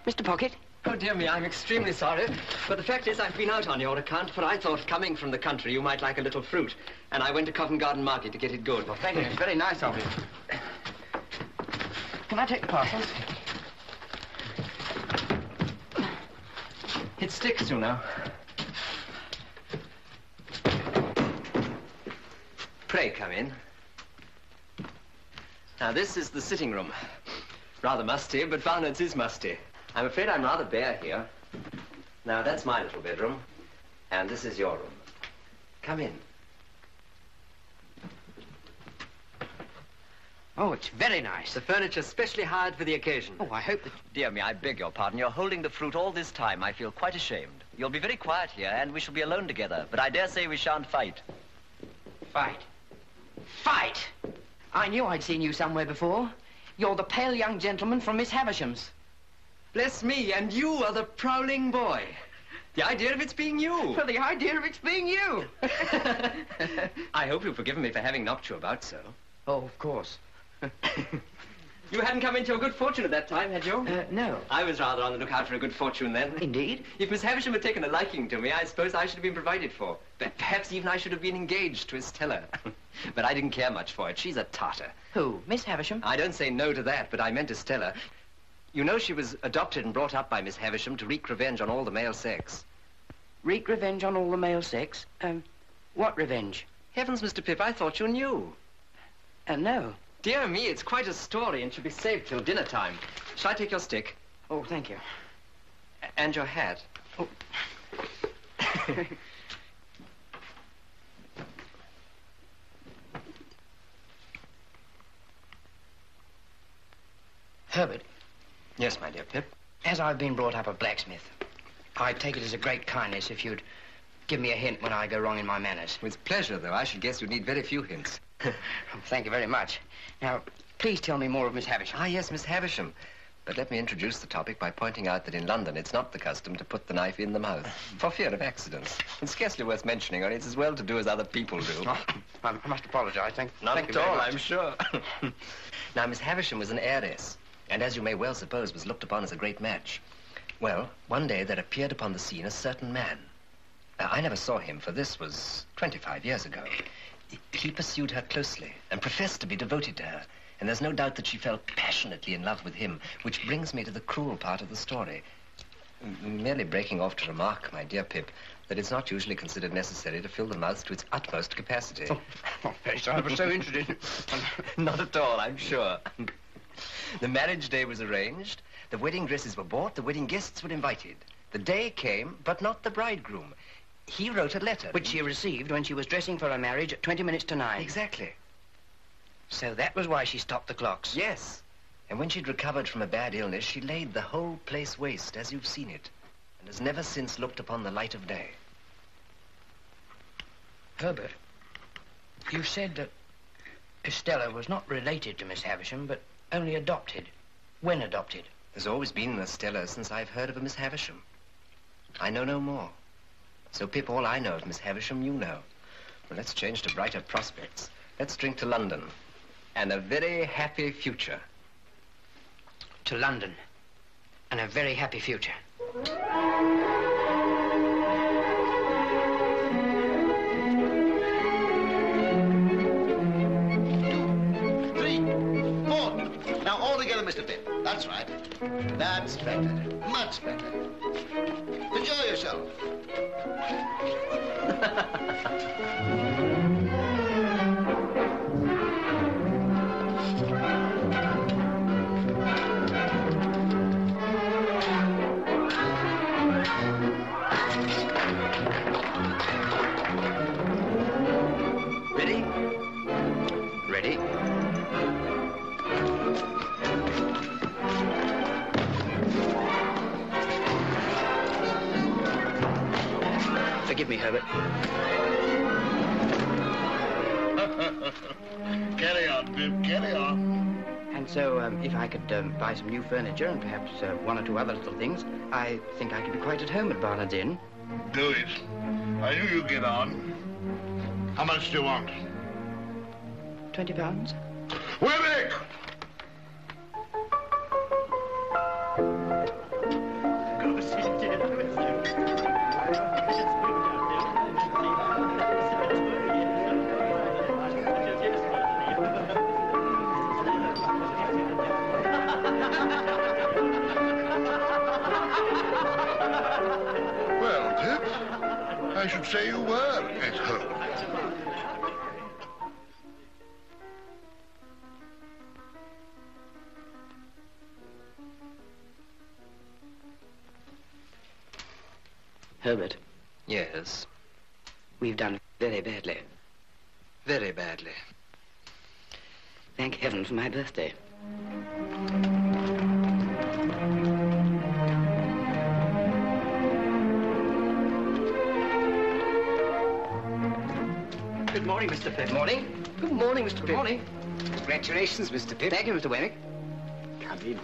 Speaker 4: Mr. Pocket?
Speaker 15: Oh, dear me, I'm extremely sorry. But the fact is, I've been out on your account, for I thought, coming from the country, you might like a little fruit. And I went to Covent Garden Market to get it good.
Speaker 4: Well, thank you. It's very nice of you. Can I take the parcels?
Speaker 15: It sticks, you know. Pray come in. Now, this is the sitting room. Rather musty, but Barnard's is musty. I'm afraid I'm rather bare here. Now, that's my little bedroom, and this is your room. Come in.
Speaker 4: Oh, it's very nice.
Speaker 15: The furniture's specially hired for the occasion.
Speaker 4: Oh, I hope that...
Speaker 15: Dear me, I beg your pardon. You're holding the fruit all this time. I feel quite ashamed. You'll be very quiet here, and we shall be alone together. But I dare say we shan't fight.
Speaker 4: Fight? Fight? I knew I'd seen you somewhere before. You're the pale young gentleman from Miss Havisham's.
Speaker 15: Bless me, and you are the prowling boy. The idea of it's being you.
Speaker 4: Well, the idea of it's being you.
Speaker 15: I hope you've forgiven me for having knocked you about so.
Speaker 4: Oh, of course.
Speaker 15: You hadn't come into your good fortune at that time, had you?
Speaker 4: No.
Speaker 15: I was rather on the lookout for a good fortune then.
Speaker 4: Indeed?
Speaker 15: If Miss Havisham had taken a liking to me, I suppose I should have been provided for. But perhaps even I should have been engaged to Estella. But I didn't care much for it. She's a tartar.
Speaker 4: Who? Miss Havisham?
Speaker 15: I don't say no to that, but I meant Estella. You know she was adopted and brought up by Miss Havisham to wreak revenge on all the male sex.
Speaker 4: Wreak revenge on all the male sex? What revenge?
Speaker 15: Heavens, Mr. Pip, I thought you knew.
Speaker 4: No.
Speaker 15: Dear me, it's quite a story and should be saved till dinner time. Shall I take your stick?
Speaker 4: Oh, thank you.
Speaker 15: And your hat.
Speaker 4: Oh. Herbert.
Speaker 15: Yes, my dear Pip.
Speaker 4: As I've been brought up a blacksmith, I'd take it as a great kindness if you'd give me a hint when I go wrong in my manners.
Speaker 15: With pleasure, though. I should guess you'd need very few hints.
Speaker 4: Thank you very much. Now, please tell me more of Miss Havisham.
Speaker 15: Ah, yes, Miss Havisham. But let me introduce the topic by pointing out that in London it's not the custom to put the knife in the mouth, for fear of accidents. It's scarcely worth mentioning, or it's as well to do as other people do.
Speaker 4: Oh, I must apologize. Thank
Speaker 15: Not
Speaker 4: you
Speaker 15: at
Speaker 4: very
Speaker 15: all,
Speaker 4: much.
Speaker 15: I'm sure. Now, Miss Havisham was an heiress, and as you may well suppose, was looked upon as a great match. Well, one day there appeared upon the scene a certain man. I never saw him, for this was 25 years ago. He pursued her closely and professed to be devoted to her. And there's no doubt that she fell passionately in love with him, which brings me to the cruel part of the story. Merely breaking off to remark, my dear Pip, that it's not usually considered necessary to fill the mouth to its utmost capacity.
Speaker 4: Oh, very sorry. I was so interested.
Speaker 15: Not at all, I'm sure. The marriage day was arranged, the wedding dresses were bought, the wedding guests were invited. The day came, but not the bridegroom. He wrote a letter.
Speaker 1: Which she received when she was dressing for her marriage at 20 minutes to 9.
Speaker 15: Exactly.
Speaker 1: So that was why she stopped the clocks.
Speaker 15: Yes. And when she'd recovered from a bad illness, she laid the whole place waste, as you've seen it, and has never since looked upon the light of day.
Speaker 1: Herbert, you said that Estella was not related to Miss Havisham, but only adopted. When adopted?
Speaker 15: There's always been an Estella since I've heard of a Miss Havisham. I know no more. So, Pip, all I know of Miss Havisham, you know. Well, let's change to brighter prospects. Let's drink to London. And a very happy future.
Speaker 1: To London. And a very happy future.
Speaker 9: 2, 3, 4. Now, all together, Mr. Pip. That's right. That's better. Much better. Enjoy yourself.
Speaker 1: Ready? Ready. Forgive me, Herbert.
Speaker 13: Carry on, Pip, carry on.
Speaker 1: And so, if I could buy some new furniture and perhaps one or two other little things, I think I could be quite at home at Barnard's Inn.
Speaker 13: Do it. I knew you'd get on. How much do you want?
Speaker 1: £20.
Speaker 13: Webbeck! Well, Pip, I should say you were at home.
Speaker 1: Herbert,
Speaker 15: Yes,
Speaker 1: we've done very badly.
Speaker 15: very badly.
Speaker 1: Thank heaven for my birthday.
Speaker 4: Good morning, Mr. Pip.
Speaker 1: Morning. Good morning, Mr. Pip.
Speaker 4: Good morning.
Speaker 14: Congratulations, Mr. Pip.
Speaker 1: Thank you, Mr. Wemmick.
Speaker 14: Come in.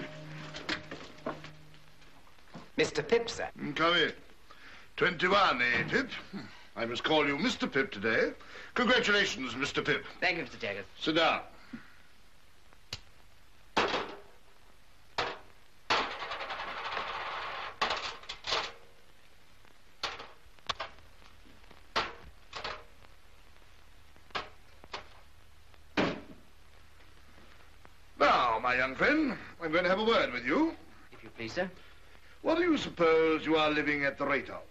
Speaker 14: Mr. Pip, sir.
Speaker 13: Come in. 21, eh, Pip? I must call you Mr. Pip today. Congratulations, Mr. Pip.
Speaker 1: Thank you, Mr. Jaggers.
Speaker 13: Sit down. Now, my young friend, I'm going to have a word with you.
Speaker 1: If you please, sir.
Speaker 13: What do you suppose you are living at the rate of?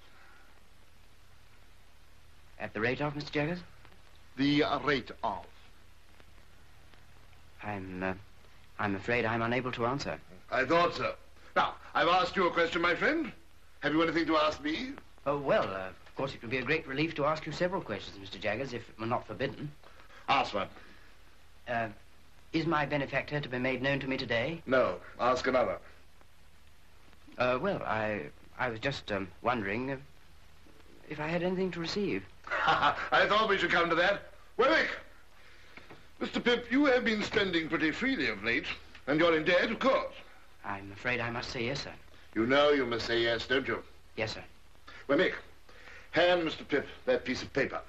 Speaker 1: At the rate of, Mr. Jaggers?
Speaker 13: The rate of.
Speaker 1: I'm afraid I'm unable to answer.
Speaker 13: I thought so. Now, I've asked you a question, my friend. Have you anything to ask me?
Speaker 1: Oh, well, of course, it would be a great relief to ask you several questions, Mr. Jaggers, if it were not forbidden.
Speaker 13: Ask one.
Speaker 1: Is my benefactor to be made known to me today?
Speaker 13: No. Ask another.
Speaker 1: Well, I was just wondering if I had anything to receive.
Speaker 13: I thought we should come to that. Wemmick! Mr. Pip, you have been spending pretty freely of late, and you're in debt, of course.
Speaker 1: I'm afraid I must say yes, sir.
Speaker 13: You know you must say yes, don't you?
Speaker 1: Yes, sir.
Speaker 13: Wemmick, hand Mr. Pip that piece of paper.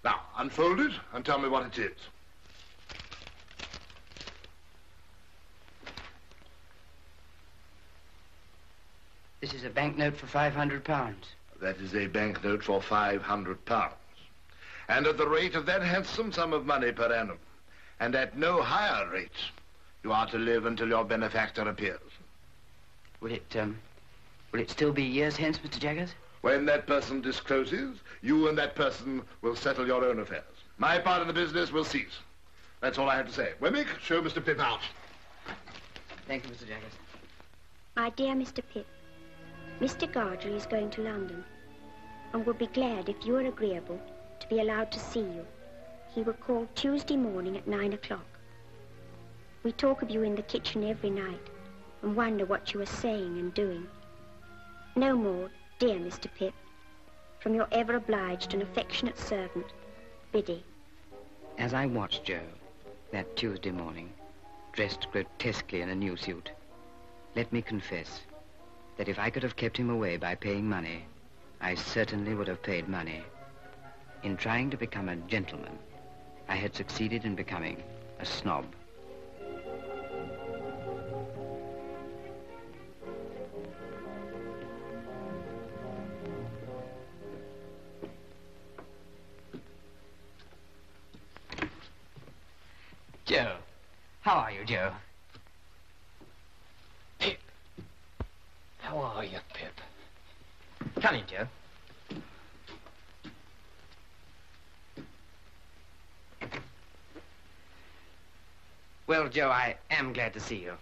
Speaker 13: Now, unfold it and tell me what it is.
Speaker 1: This is a banknote for £500.
Speaker 13: That is a banknote for £500. And at the rate of that handsome sum of money per annum, and at no higher rate, you are to live until your benefactor appears.
Speaker 1: Will it still be years hence, Mr. Jaggers?
Speaker 13: When that person discloses, you and that person will settle your own affairs. My part of the business will cease. That's all I have to say. Wemmick, show Mr. Pip out.
Speaker 1: Thank you, Mr. Jaggers.
Speaker 11: My dear Mr. Pip, Mr. Gargery is going to London and would be glad if you are agreeable to be allowed to see you. He will call Tuesday morning at 9 o'clock. We talk of you in the kitchen every night and wonder what you are saying and doing. No more, dear Mr. Pip, from your ever obliged and affectionate servant, Biddy.
Speaker 1: As I watched Joe that Tuesday morning, dressed grotesquely in a new suit, let me confess that if I could have kept him away by paying money, I certainly would have paid money. In trying to become a gentleman, I had succeeded in becoming a snob.
Speaker 4: Joe. How are you, Joe? Pip. How are you, Pip? Come in, Joe.
Speaker 1: Well, Joe, I am glad to see you.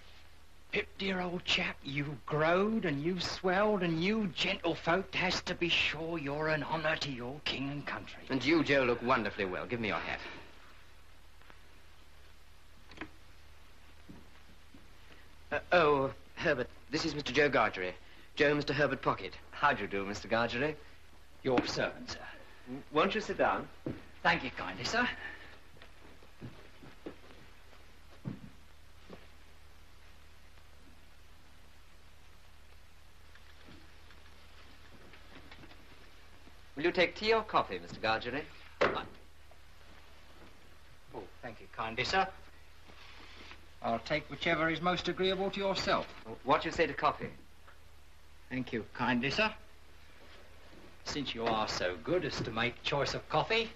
Speaker 4: Pip, dear old chap, you've growed and you've swelled, and you gentlefolk has to be sure you're an honour to your king and country.
Speaker 1: And you, Joe, look wonderfully well. Give me your hat. Oh, Herbert, this is Mr. Joe Gargery. Joe, Mr. Herbert Pocket.
Speaker 15: How do you do, Mr. Gargery?
Speaker 4: Your servant, sir.
Speaker 15: Won't you sit down?
Speaker 4: Thank you kindly, sir.
Speaker 15: Will you take tea or coffee, Mr. Gargery?
Speaker 4: Oh, thank you kindly, sir. I'll take whichever is most agreeable to yourself.
Speaker 15: What do you say to coffee?
Speaker 4: Thank you kindly, sir. Since you are so good as to make choice of coffee,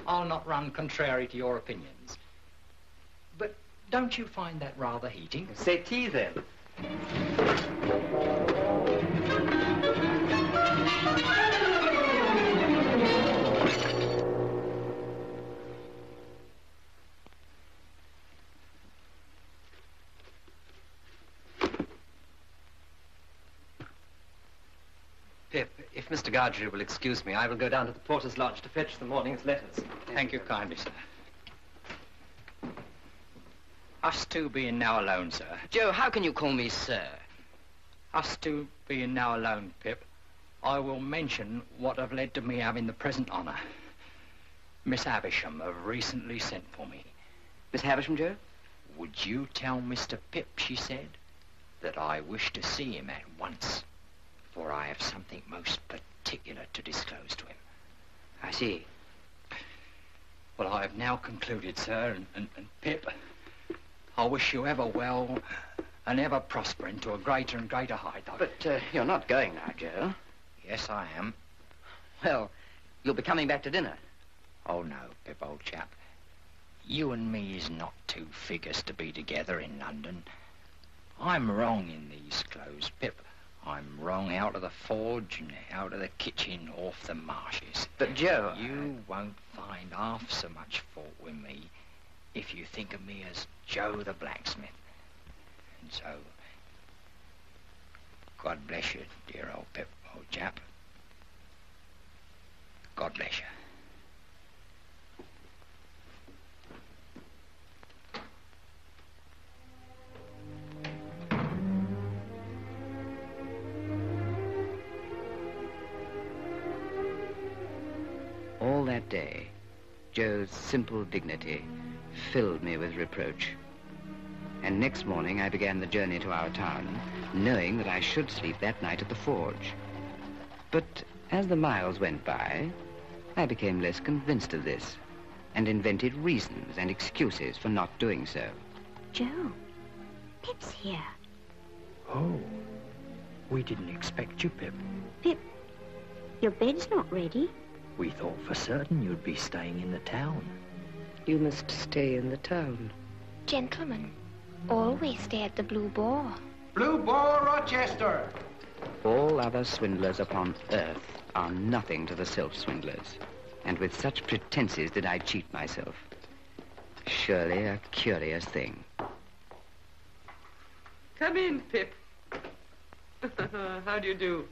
Speaker 4: I'll not run contrary to your opinions. But don't you find that rather heating?
Speaker 15: Say tea, then. Pip, if Mr. Gargery will excuse me, I will go down to the porter's lodge to fetch the morning's letters.
Speaker 4: Thank you kindly, sir. Us two being now alone, sir.
Speaker 1: Joe, how can you call me sir?
Speaker 4: Us two being now alone, Pip, I will mention what have led to me having the present honour. Miss Havisham have recently sent for me.
Speaker 1: Miss Havisham, Joe?
Speaker 4: Would you tell Mr. Pip, she said, that I wish to see him at once, for I have something most particular to disclose to him.
Speaker 1: I see.
Speaker 4: Well, I have now concluded, sir, and Pip, I wish you ever well and ever prospering to a greater and greater height.
Speaker 1: But you're not going now, Joe.
Speaker 4: Yes, I am.
Speaker 1: Well, you'll be coming back to dinner.
Speaker 4: Oh, no, Pip, old chap. You and me is not two figures to be together in London. I'm wrong in these clothes, Pip. I'm wrong out of the forge and out of the kitchen off the marshes.
Speaker 1: But, Joe...
Speaker 4: You won't find half so much fault with me if you think of me as Joe the blacksmith. And so, God bless you, dear old Pip, old chap. God bless you.
Speaker 1: All that day, Joe's simple dignity filled me with reproach. And next morning I began the journey to our town, knowing that I should sleep that night at the forge. But as the miles went by, I became less convinced of this, and invented reasons and excuses for not doing so.
Speaker 11: Joe, Pip's here.
Speaker 4: Oh, we didn't expect you, Pip.
Speaker 11: Pip, your bed's not ready.
Speaker 4: We thought for certain you'd be staying in the town.
Speaker 8: You must stay in the town.
Speaker 3: Gentlemen, always stay at the Blue Boar.
Speaker 16: Blue Boar, Rochester!
Speaker 1: All other swindlers upon earth are nothing to the self-swindlers. And with such pretenses did I cheat myself. Surely a curious thing.
Speaker 12: Come in, Pip. How do you do?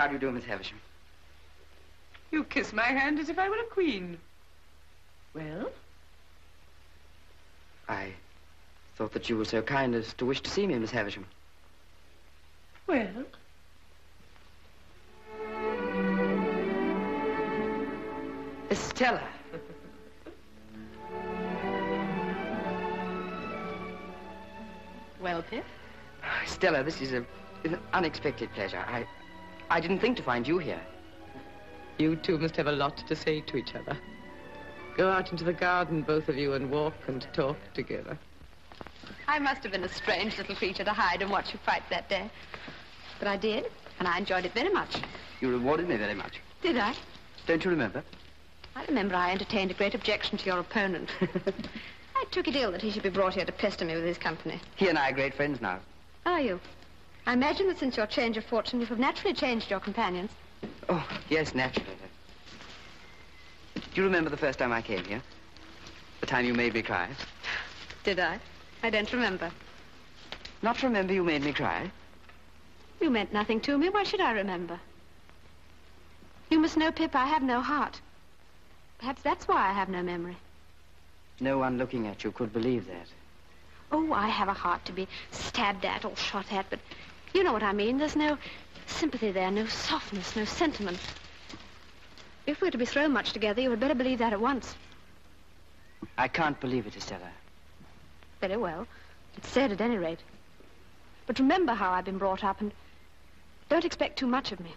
Speaker 1: How do you do, Miss Havisham?
Speaker 12: You kiss my hand as if I were a queen. Well?
Speaker 1: I thought that you were so kind as to wish to see me, Miss Havisham.
Speaker 12: Well?
Speaker 1: Stella.
Speaker 5: Well, Pip?
Speaker 1: Stella, this is an unexpected pleasure. I didn't think to find you here.
Speaker 12: You two must have a lot to say to each other. Go out into the garden, both of you, and walk and talk together.
Speaker 5: I must have been a strange little creature to hide and watch you fight that day. But I did, and I enjoyed it very much.
Speaker 1: You rewarded me very much.
Speaker 5: Did I?
Speaker 1: Don't you remember?
Speaker 5: I remember I entertained a great objection to your opponent. I took it ill that he should be brought here to pester me with his company.
Speaker 1: He and I are great friends now.
Speaker 5: Are you? I imagine that since your change of fortune, you have naturally changed your companions.
Speaker 1: Oh, yes, naturally. Do you remember the first time I came here? The time you made me cry?
Speaker 5: Did I? I don't remember.
Speaker 1: Not remember you made me cry?
Speaker 5: You meant nothing to me. Why should I remember? You must know, Pip, I have no heart. Perhaps that's why I have no memory.
Speaker 1: No one looking at you could believe that.
Speaker 5: Oh, I have a heart to be stabbed at or shot at, but you know what I mean. There's no sympathy there, no softness, no sentiment. If we're to be thrown much together, you had better believe that at once.
Speaker 1: I can't believe it, Estella.
Speaker 5: Very well. It's said at any rate. But remember how I've been brought up, and don't expect too much of me.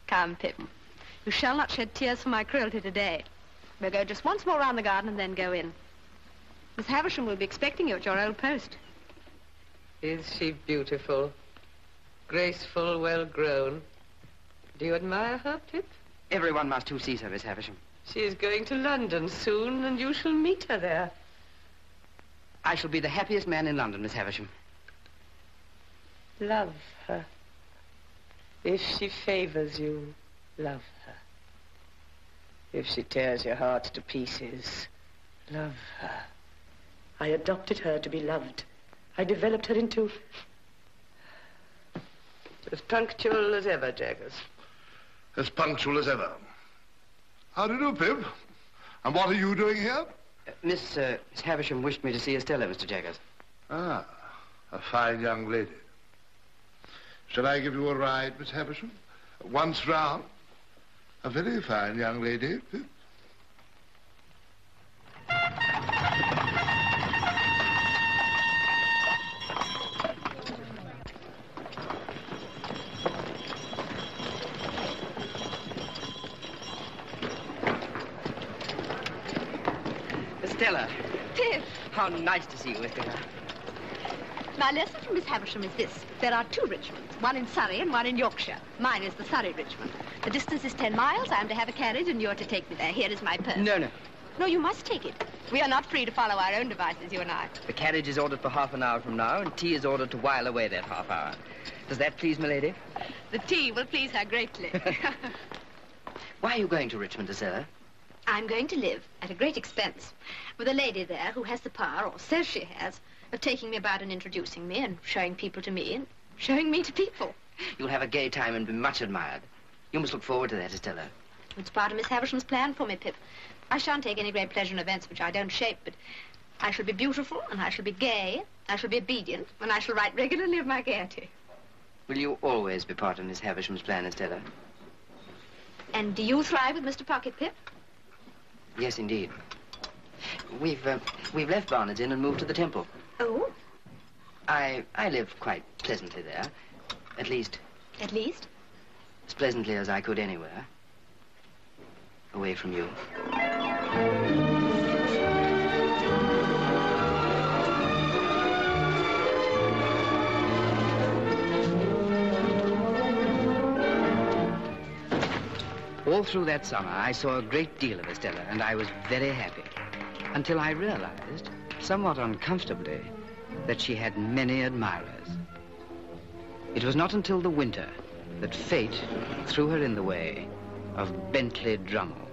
Speaker 5: Come, Pip. You shall not shed tears for my cruelty today. We'll go just once more round the garden and then go in. Miss Havisham will be expecting you at your old post.
Speaker 12: Is she beautiful? Graceful, well-grown? Do you admire her, Pip?
Speaker 1: Everyone must who sees her, Miss Havisham.
Speaker 12: She is going to London soon, and you shall meet her there.
Speaker 1: I shall be the happiest man in London, Miss Havisham.
Speaker 12: Love her. If she favors you, love her. If she tears your heart to pieces, love her. I adopted her to be loved. I developed her into... as punctual as ever, Jaggers.
Speaker 13: As punctual as ever. How do you do, Pip? And what are you doing here?
Speaker 1: Miss Havisham wished me to see Estella, Mr. Jaggers.
Speaker 13: Ah, a fine young lady. Shall I give you a ride, Miss Havisham? Once round. A very fine young lady, Pip.
Speaker 1: Estella.
Speaker 5: Pip.
Speaker 1: How nice to see you, Estella.
Speaker 5: My lesson from Miss Havisham is this. There are two Richmonds, one in Surrey and one in Yorkshire. Mine is the Surrey Richmond. The distance is 10 miles. I am to have a carriage and you're to take me there. Here is my purse.
Speaker 1: No, no.
Speaker 5: No, you must take it. We are not free to follow our own devices, you and I.
Speaker 1: The carriage is ordered for half an hour from now, and tea is ordered to while away that half hour. Does that please milady?
Speaker 5: The tea will please her greatly.
Speaker 1: Why are you going to Richmond, Estella?
Speaker 5: I'm going to live at a great expense with a lady there who has the power, or says she has, of taking me about and introducing me and showing people to me and showing me to people.
Speaker 1: You'll have a gay time and be much admired. You must look forward to that, Estella.
Speaker 5: It's part of Miss Havisham's plan for me, Pip. I shan't take any great pleasure in events which I don't shape, but I shall be beautiful, and I shall be gay, I shall be obedient, and I shall write regularly of my gaiety.
Speaker 1: Will you always be part of Miss Havisham's plan, Estella?
Speaker 5: And do you thrive with Mr. Pocket, Pip?
Speaker 1: Yes, indeed. We've left Barnard's Inn and moved to the Temple.
Speaker 5: Oh?
Speaker 1: I live quite pleasantly there. At least...
Speaker 5: At least?
Speaker 1: As pleasantly as I could anywhere. Away from you. All through that summer, I saw a great deal of Estella, and I was very happy. Until I realized, somewhat uncomfortably, that she had many admirers. It was not until the winter that fate threw her in the way of Bentley Drummle.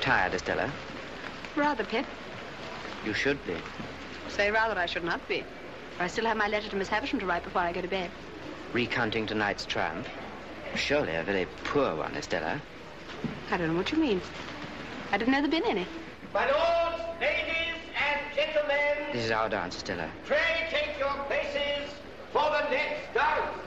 Speaker 1: tired, Estella?
Speaker 5: Rather, Pip.
Speaker 1: You should be.
Speaker 5: Say rather I should not be. For I still have my letter to Miss Havisham to write before I go to bed.
Speaker 1: Recounting tonight's triumph? Surely a very poor one, Estella.
Speaker 5: I don't know what you mean. I didn't know there'd been any.
Speaker 2: My lords, ladies, and gentlemen.
Speaker 1: This is our dance, Estella.
Speaker 2: Pray take your places for the next dance.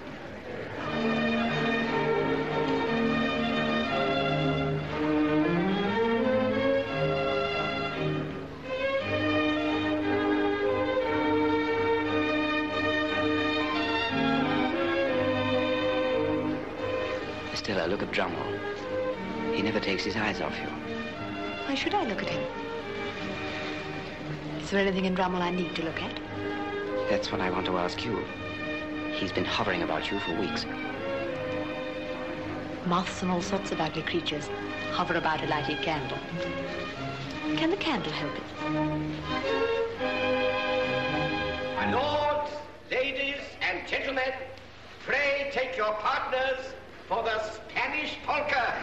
Speaker 1: Estella, look at Drummle. He never takes his eyes off you.
Speaker 5: Why should I look at him? Is there anything in Drummle I need to look at?
Speaker 1: That's what I want to ask you. He's been hovering about you for weeks.
Speaker 7: Moths and all sorts of ugly creatures hover about a lighted candle. Can the candle help it?
Speaker 2: My lords, ladies, and gentlemen, pray take your partners for the Spanish polka.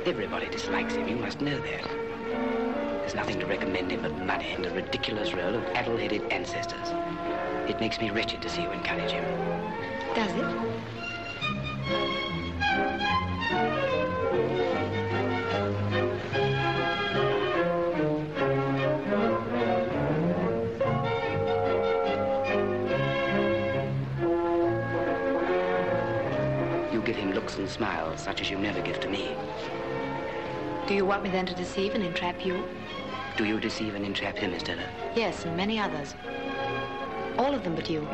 Speaker 1: Everybody dislikes him, you must know that. There's nothing to recommend him but money and a ridiculous row of addle-headed ancestors. It makes me wretched to see you encourage him.
Speaker 5: Does it?
Speaker 1: You give him looks and smiles such as you never give to me.
Speaker 7: Do you want me then to deceive and entrap you?
Speaker 1: Do you deceive and entrap him, Estella?
Speaker 7: Yes, and many others. All of them but you.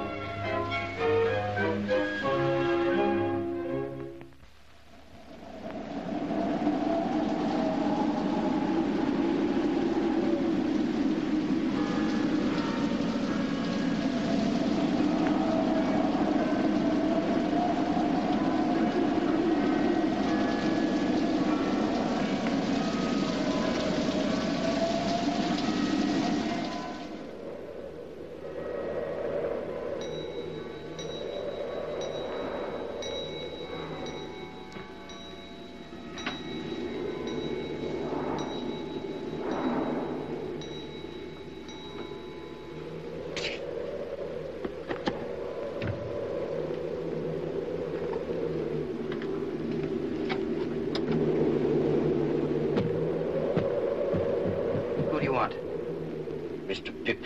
Speaker 1: Mr. Pip.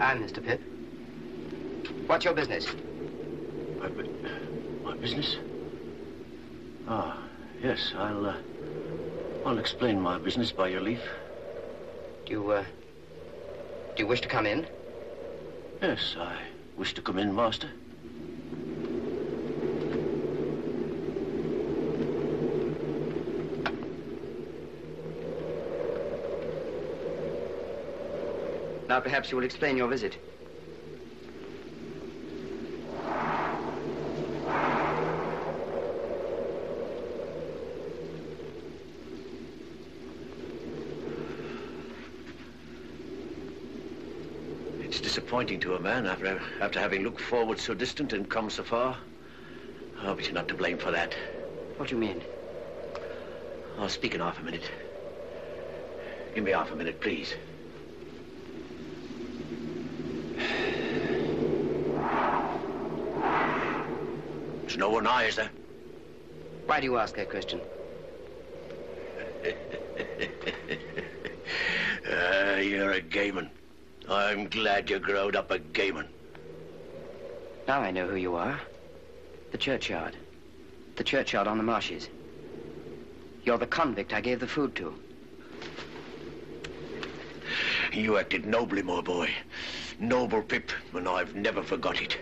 Speaker 1: I'm Mr. Pip. What's your business?
Speaker 17: My business? Ah, yes, I'll explain my business by your leave.
Speaker 1: Do you wish to come in?
Speaker 17: Yes, I wish to come in, master.
Speaker 1: Now, perhaps you will explain your visit.
Speaker 17: It's disappointing to a man after having looked forward so distant and come so far. Oh, but you're not to blame for that.
Speaker 1: What do you mean?
Speaker 17: I'll speak in half a minute. Give me half a minute, please. There's no one nigh, is there?
Speaker 1: Why do you ask that question?
Speaker 17: You're a gayman. I'm glad you growed up a gayman.
Speaker 1: Now I know who you are. The churchyard. The churchyard on the marshes. You're the convict I gave the food to.
Speaker 17: You acted nobly, my boy. Noble, Pip, and I've never forgot it.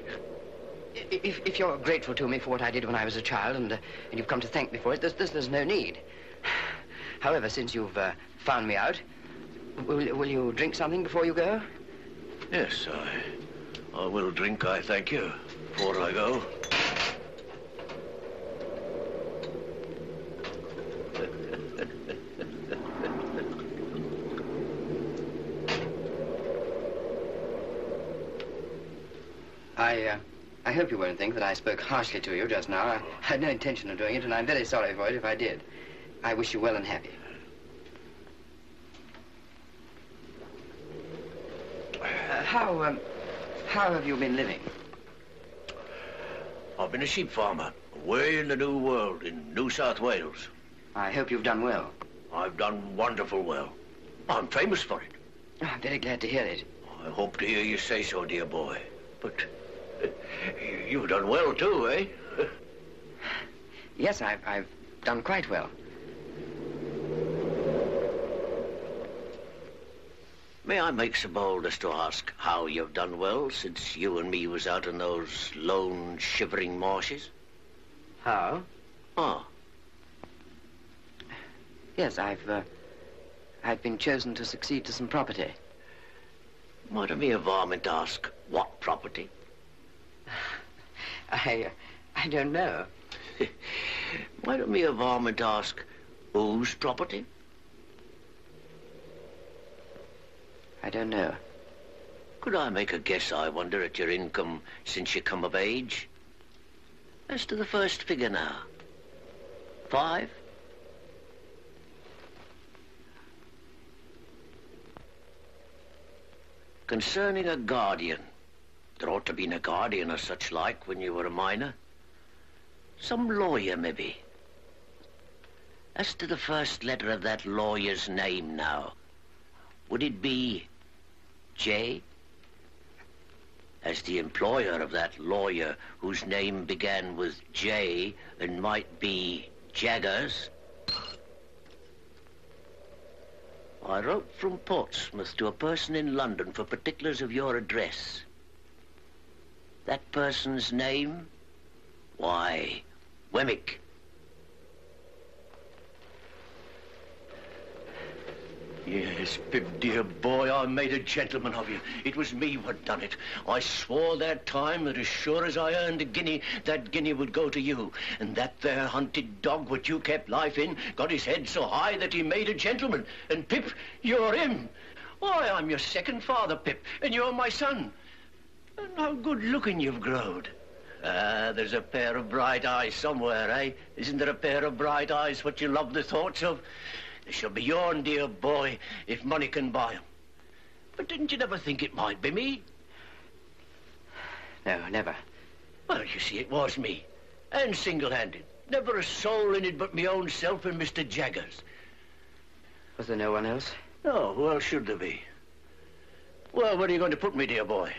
Speaker 1: If you're grateful to me for what I did when I was a child, and you've come to thank me for it, there's no need. However, since you've found me out, will you drink something before you go?
Speaker 17: Yes, I will drink, I thank you, before I go.
Speaker 1: I hope you won't think that I spoke harshly to you just now. I had no intention of doing it, and I'm very sorry for it if I did. I wish you well and happy. How have you been living?
Speaker 17: I've been a sheep farmer, away in the New World, in New South Wales.
Speaker 1: I hope you've done well.
Speaker 17: I've done wonderful well. I'm famous for it.
Speaker 1: Oh, I'm very glad to hear it.
Speaker 17: I hope to hear you say so, dear boy. But you've done well, too, eh?
Speaker 1: Yes, I've done quite well.
Speaker 17: May I make so bold as to ask how you've done well since you and me was out in those lone, shivering marshes?
Speaker 1: How?
Speaker 17: Oh.
Speaker 1: Yes, I've been chosen to succeed to some property.
Speaker 17: Might I be a varmint ask what property?
Speaker 1: I don't know.
Speaker 17: Might I be a varmint ask whose property?
Speaker 1: I don't know.
Speaker 17: Could I make a guess, I wonder, at your income since you come of age? As to the first figure now. 5? Concerning a guardian. There ought to be a guardian or such like when you were a minor. Some lawyer, maybe. As to the first letter of that lawyer's name now, would it be J? As the employer of that lawyer whose name began with J and might be Jaggers, I wrote from Portsmouth to a person in London for particulars of your address. That person's name? Why, Wemmick. Yes, Pip, dear boy, I made a gentleman of you. It was me what done it. I swore that time that as sure as I earned a guinea, that guinea would go to you. And that there hunted dog what you kept life in got his head so high that he made a gentleman. And Pip, you're him. Why, I'm your second father, Pip, and you're my son. And how good-looking you've growed. There's a pair of bright eyes somewhere, eh? Isn't there a pair of bright eyes what you love the thoughts of? They shall be yourn, dear boy, if money can buy 'em. But didn't you never think it might be me?
Speaker 1: No, never.
Speaker 17: Well, you see, it was me. And single-handed. Never a soul in it but me own self and Mr. Jaggers.
Speaker 1: Was there no one else?
Speaker 17: No, who else should there be? Well, where are you going to put me, dear boy?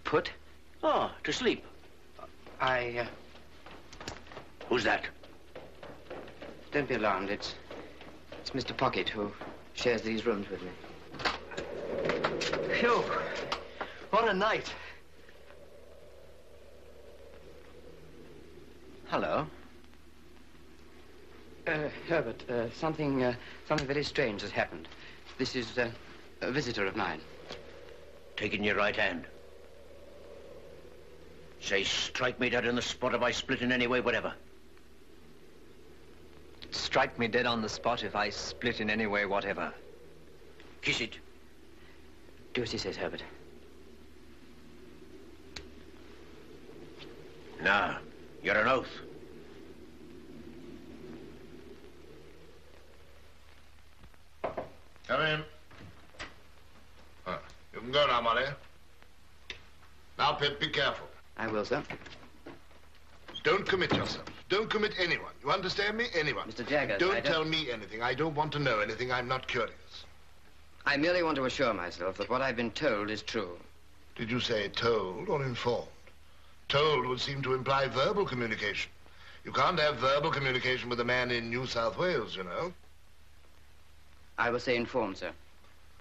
Speaker 1: Put?
Speaker 17: Oh, to sleep. Who's that?
Speaker 1: Don't be alarmed. It's Mr. Pocket, who shares these rooms with me.
Speaker 18: Phew! What a night.
Speaker 1: Hello. Herbert, something very strange has happened. This is a visitor of mine.
Speaker 17: Take it in your right hand. Say, strike me dead on the spot if I split in any way, whatever.
Speaker 18: Strike me dead on the spot if I split in any way, whatever.
Speaker 17: Kiss it.
Speaker 1: Do as he says, Herbert.
Speaker 17: Now, you're an oath.
Speaker 13: Come in. You can go now, Molly. Now, Pip, be careful.
Speaker 1: I will, sir.
Speaker 13: Don't commit yourself. Don't commit anyone. You understand me? Anyone.
Speaker 1: Mr. Jaggers,
Speaker 13: Don't tell me anything. I don't want to know anything. I'm not curious.
Speaker 1: I merely want to assure myself that what I've been told is true.
Speaker 13: Did you say told or informed? Told would seem to imply verbal communication. You can't have verbal communication with a man in New South Wales, you know.
Speaker 1: I will say informed, sir.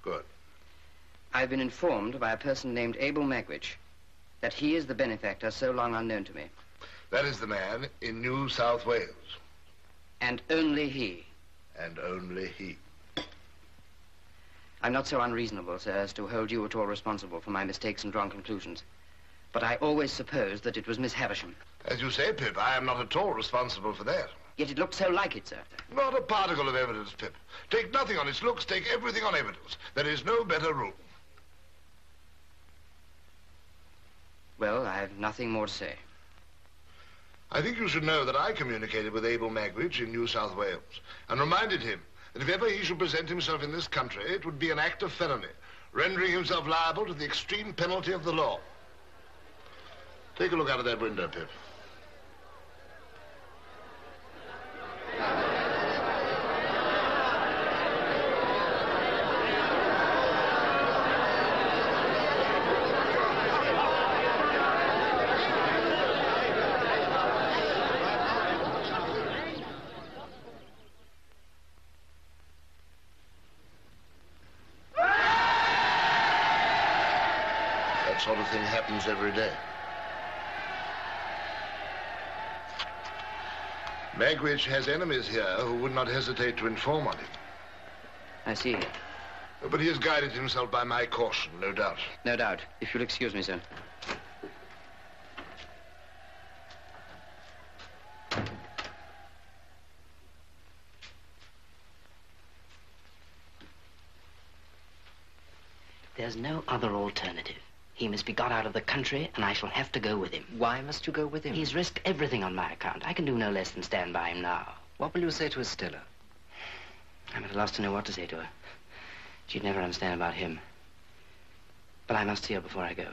Speaker 13: Good.
Speaker 1: I've been informed by a person named Abel Magwitch that he is the benefactor so long unknown to me.
Speaker 13: That is the man in New South Wales.
Speaker 1: And only he.
Speaker 13: And only he.
Speaker 1: I'm not so unreasonable, sir, as to hold you at all responsible for my mistakes and wrong conclusions. But I always supposed that it was Miss Havisham.
Speaker 13: As you say, Pip, I am not at all responsible for that.
Speaker 1: Yet it looked so like it, sir.
Speaker 13: Not a particle of evidence, Pip. Take nothing on its looks, take everything on evidence. There is no better rule.
Speaker 1: Well, I've nothing more to say.
Speaker 13: I think you should know that I communicated with Abel Magwitch in New South Wales and reminded him that if ever he should present himself in this country, it would be an act of felony, rendering himself liable to the extreme penalty of the law. Take a look out of that window, Pip. That sort of thing happens every day. Magwitch has enemies here who would not hesitate to inform on him.
Speaker 1: I see.
Speaker 13: But he has guided himself by my caution, no doubt.
Speaker 1: No doubt. If you'll excuse me, sir. There's no other alternative. He must be got out of the country, and I shall have to go with him.
Speaker 15: Why must you go with him?
Speaker 1: He's risked everything on my account. I can do no less than stand by him now.
Speaker 15: What will you say to Estella?
Speaker 1: I'm at a loss to know what to say to her. She'd never understand about him. But I must see her before I go.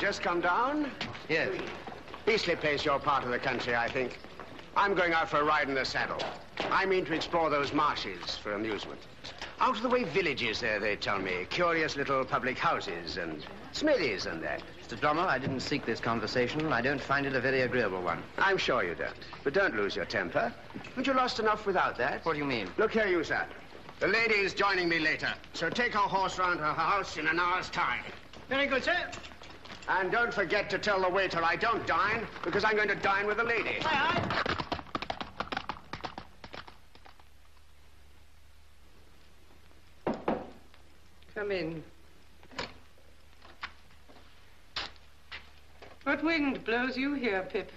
Speaker 19: Just come down?
Speaker 1: Yes.
Speaker 19: Beastly place, your part of the country, I think. I'm going out for a ride in the saddle. I mean to explore those marshes for amusement. Out of the way villages there, they tell me. Curious little public houses and smithies and that.
Speaker 1: Mr. Drommel, I didn't seek this conversation. I don't find it a very agreeable one.
Speaker 19: I'm sure you don't. But don't lose your temper. Haven't you lost enough without that?
Speaker 1: What do you mean?
Speaker 19: Look here, you, sir. The lady is joining me later. So take her horse round to her house in an hour's time.
Speaker 10: Very good, sir.
Speaker 19: And don't forget to tell the waiter I don't dine, because I'm going to dine with the lady.
Speaker 10: Aye, aye.
Speaker 12: Come in. What wind blows you here, Pip?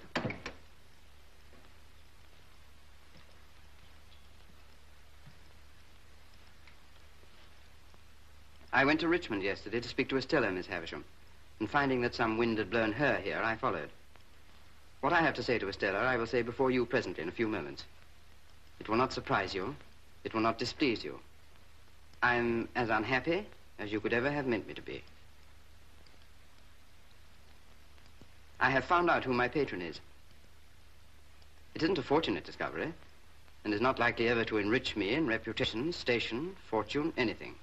Speaker 1: I went to Richmond yesterday to speak to Estella, Miss Havisham. And finding that some wind had blown her here, I followed. What I have to say to Estella, I will say before you presently in a few moments. It will not surprise you. It will not displease you. I'm as unhappy as you could ever have meant me to be. I have found out who my patron is. It isn't a fortunate discovery, and is not likely ever to enrich me in reputation, station, fortune, anything.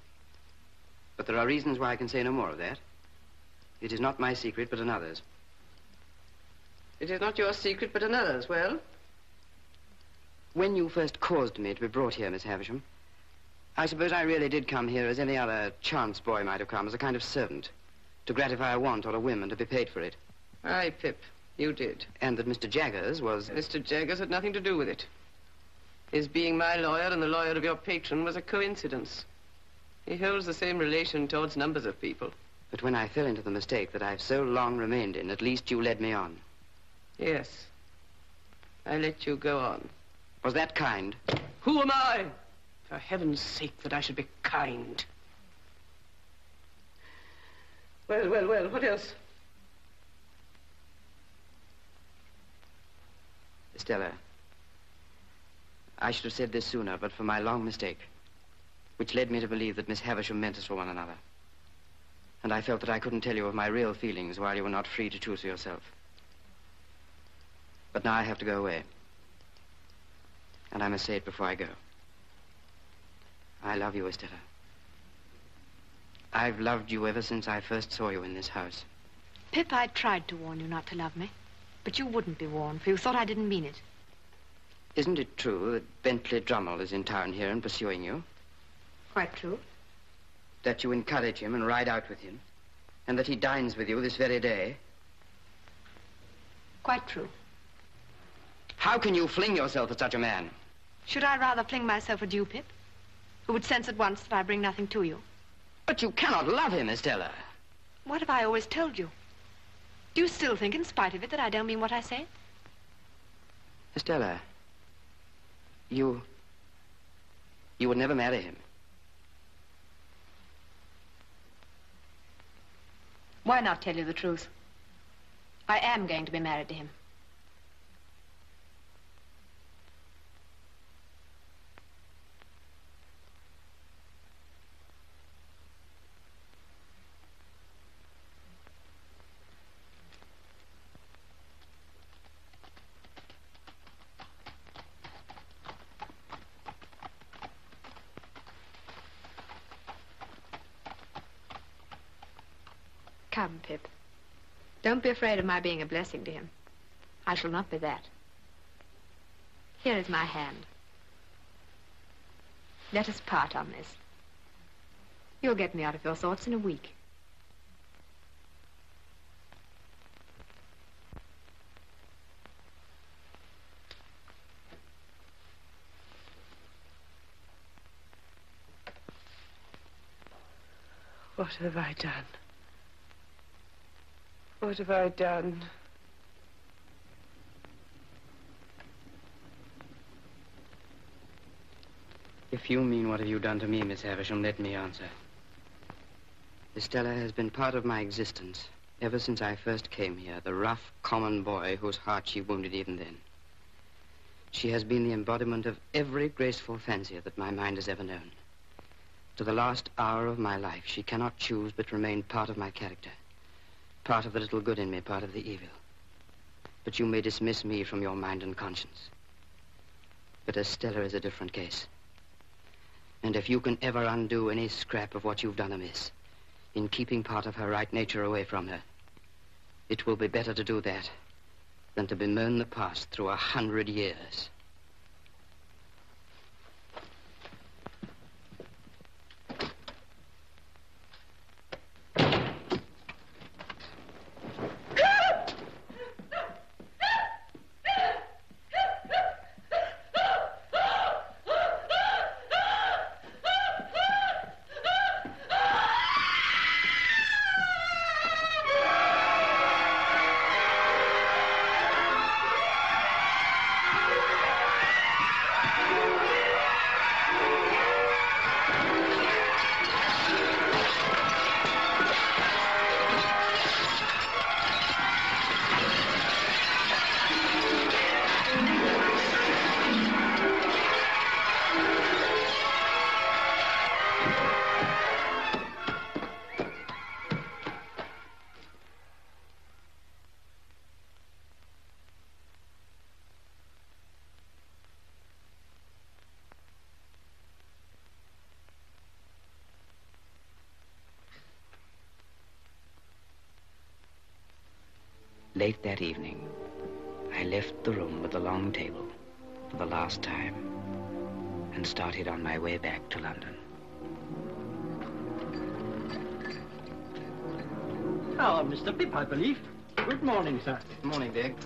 Speaker 1: But there are reasons why I can say no more of that. It is not my secret, but another's.
Speaker 12: It is not your secret, but another's. Well?
Speaker 1: When you first caused me to be brought here, Miss Havisham, I suppose I really did come here as any other chance boy might have come, as a kind of servant, to gratify a want or a whim and to be paid for it.
Speaker 12: Aye, Pip, you did.
Speaker 1: And that Mr. Jaggers was...
Speaker 12: Mr. Jaggers had nothing to do with it. His being my lawyer and the lawyer of your patron was a coincidence. He holds the same relation towards numbers of people.
Speaker 1: But when I fell into the mistake that I've so long remained in, at least you led me on.
Speaker 12: Yes. I let you go on.
Speaker 1: Was that kind?
Speaker 12: Who am I? For heaven's sake, that I should be kind. Well, well, well, what else?
Speaker 1: Estella, I should have said this sooner, but for my long mistake, which led me to believe that Miss Havisham meant us for one another. And I felt that I couldn't tell you of my real feelings while you were not free to choose for yourself. But now I have to go away. And I must say it before I go. I love you, Estella. I've loved you ever since I first saw you in this house.
Speaker 5: Pip, I tried to warn you not to love me. But you wouldn't be warned, for you thought I didn't mean it.
Speaker 1: Isn't it true that Bentley Drummle is in town here and pursuing you?
Speaker 5: Quite true.
Speaker 1: That you encourage him and ride out with him? And that he dines with you this very day?
Speaker 5: Quite true.
Speaker 1: How can you fling yourself at such a man?
Speaker 5: Should I rather fling myself at you, Pip, who would sense at once that I bring nothing to you?
Speaker 1: But you cannot love him, Estella.
Speaker 5: What have I always told you? Do you still think, in spite of it, that I don't mean what I say?
Speaker 1: Estella, you would never marry him.
Speaker 5: Why not tell you the truth? I am going to be married to him. Come, Pip. Don't be afraid of my being a blessing to him. I shall not be that. Here is my hand. Let us part on this. You'll get me out of your thoughts in a week.
Speaker 12: What have I done? What have I done?
Speaker 1: If you mean what have you done to me, Miss Havisham, let me answer. Estella has been part of my existence ever since I first came here, the rough, common boy whose heart she wounded even then. She has been the embodiment of every graceful fancy that my mind has ever known. To the last hour of my life, she cannot choose but remain part of my character. Part of the little good in me, part of the evil. But you may dismiss me from your mind and conscience. But Estella is a different case. And if you can ever undo any scrap of what you've done amiss, in keeping part of her right nature away from her, it will be better to do that than to bemoan the past through 100 years. Late that evening, I left the room with the long table for the last time and started on my way back to London.
Speaker 20: Mr. Pip, I believe. Good morning, sir.
Speaker 1: Good morning, Dick.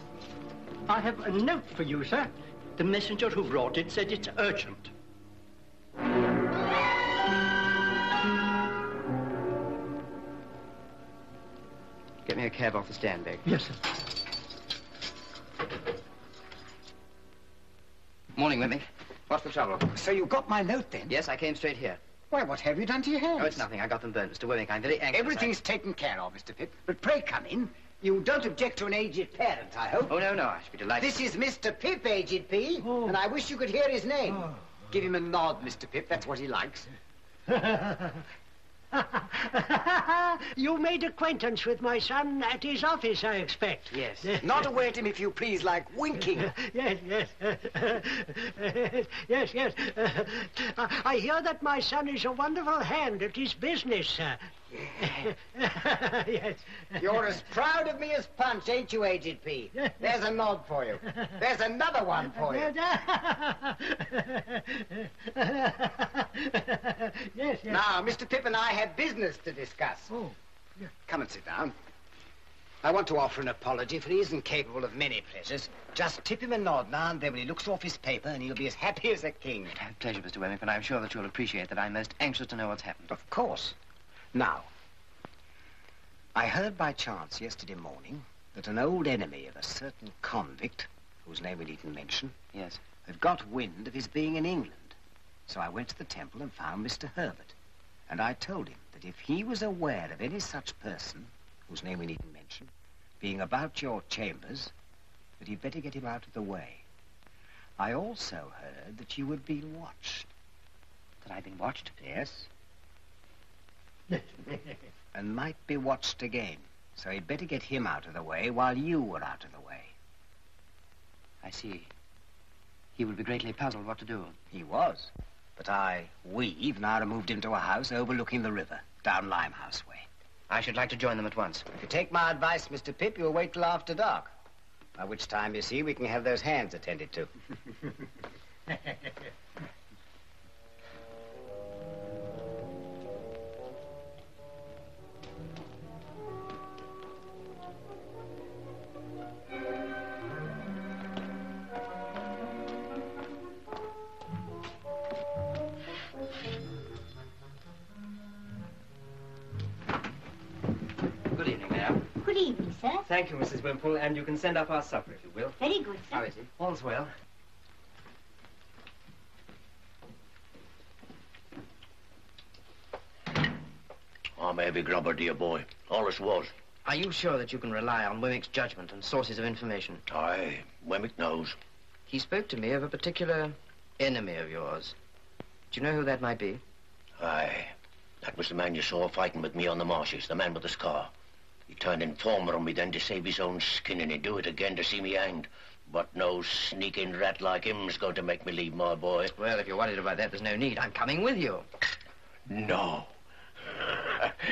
Speaker 20: I have a note for you, sir. The messenger who brought it said it's urgent.
Speaker 1: Get me a cab off the stand, Dick.
Speaker 20: Yes, sir.
Speaker 1: Morning, Whitney. What's the trouble?
Speaker 14: So you got my note, then?
Speaker 1: Yes, I came straight here.
Speaker 14: Why, what have you done to your hands?
Speaker 1: Oh, it's nothing. I got them burned, Mr. Wemmick. I'm very anxious.
Speaker 14: Everything's taken care of, Mr. Pip. But pray come in. You don't object to an aged parent, I hope?
Speaker 1: Oh, no, no. I should be delighted.
Speaker 14: This is Mr. Pip, aged P, and I wish you could hear his name. Give him a nod, Mr. Pip. That's what he likes.
Speaker 20: You made acquaintance with my son at his office, I expect.
Speaker 1: Yes.
Speaker 14: Not away at him, if you please, like winking.
Speaker 20: Yes. Yes. I hear that my son is a wonderful hand at his business, sir. Yes.
Speaker 14: You're as proud of me as Punch, ain't you, Aged P? There's a nod for you. There's another one for you.
Speaker 20: Yes, yes.
Speaker 14: Now, Mr. Pip and I have business to discuss.
Speaker 20: Oh, yeah.
Speaker 14: Come and sit down. I want to offer an apology, for he isn't capable of many pleasures. Just tip him a nod now and then when he looks off his paper, and he'll be as happy as a king.
Speaker 1: Pleasure, Mr. Wemmick, and I'm sure that you'll appreciate that I'm most anxious to know what's happened.
Speaker 14: Of course. Now, I heard by chance yesterday morning that an old enemy of a certain convict, whose name we needn't mention,
Speaker 1: Yes.
Speaker 14: had got wind of his being in England. So I went to the temple and found Mr. Herbert. And I told him that if he was aware of any such person, whose name we needn't mention, being about your chambers, that he'd better get him out of the way. I also heard that you had been watched.
Speaker 1: That I've been watched?
Speaker 14: Yes. And might be watched again. So he'd better get him out of the way while you were out of the way.
Speaker 1: I see. He would be greatly puzzled what to do.
Speaker 14: He was. But we've now removed him to a house overlooking the river, down Limehouse way.
Speaker 1: I should like to join them at once.
Speaker 14: If you take my advice, Mr. Pip, you'll wait till after dark. By which time, you see, we can have those hands attended to.
Speaker 15: Good evening, ma'am.
Speaker 3: Good evening, sir.
Speaker 15: Thank you, Mrs. Wimple, and you can send up our supper, if you will.
Speaker 3: Very good, sir.
Speaker 15: How is it? All's well.
Speaker 2: I may be grubber, dear boy. Always was.
Speaker 1: Are you sure that you can rely on Wemmick's judgment and sources of information?
Speaker 2: Aye, Wemmick knows.
Speaker 1: He spoke to me of a particular enemy of yours. Do you know who that might be?
Speaker 2: Aye. That was the man you saw fighting with me on the marshes, the man with the scar. He turned informer on me then to save his own skin, and he'd do it again to see me hanged. But no sneaking rat like him's going to make me leave, my boy.
Speaker 1: Well, if you're worried about that, there's no need. I'm coming with you.
Speaker 2: No.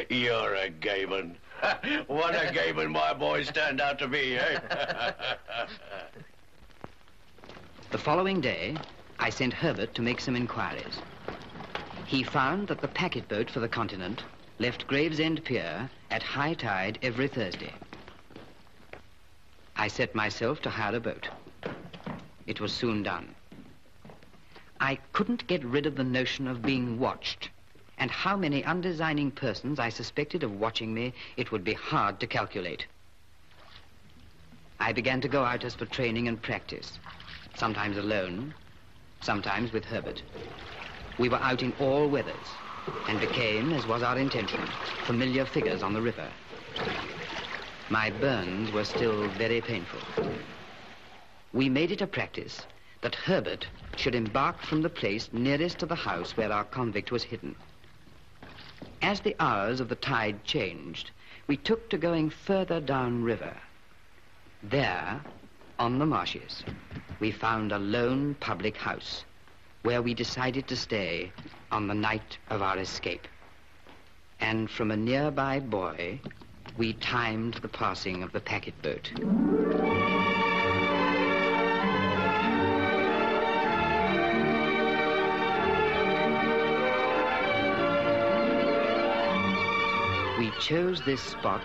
Speaker 2: You're a gay one. What a gay one my boys turned out to be, eh?
Speaker 1: The following day, I sent Herbert to make some inquiries. He found that the packet boat for the continent left Gravesend Pier at high tide every Thursday. I set myself to hire a boat. It was soon done. I couldn't get rid of the notion of being watched, and how many undesigning persons I suspected of watching me, it would be hard to calculate. I began to go out as for training and practice, sometimes alone, sometimes with Herbert. We were out in all weathers, and became, as was our intention, familiar figures on the river. My burns were still very painful. We made it a practice that Herbert should embark from the place nearest to the house where our convict was hidden. As the hours of the tide changed, we took to going further downriver. There, on the marshes, we found a lone public house where we decided to stay on the night of our escape. And from a nearby buoy, we timed the passing of the packet boat. We chose this spot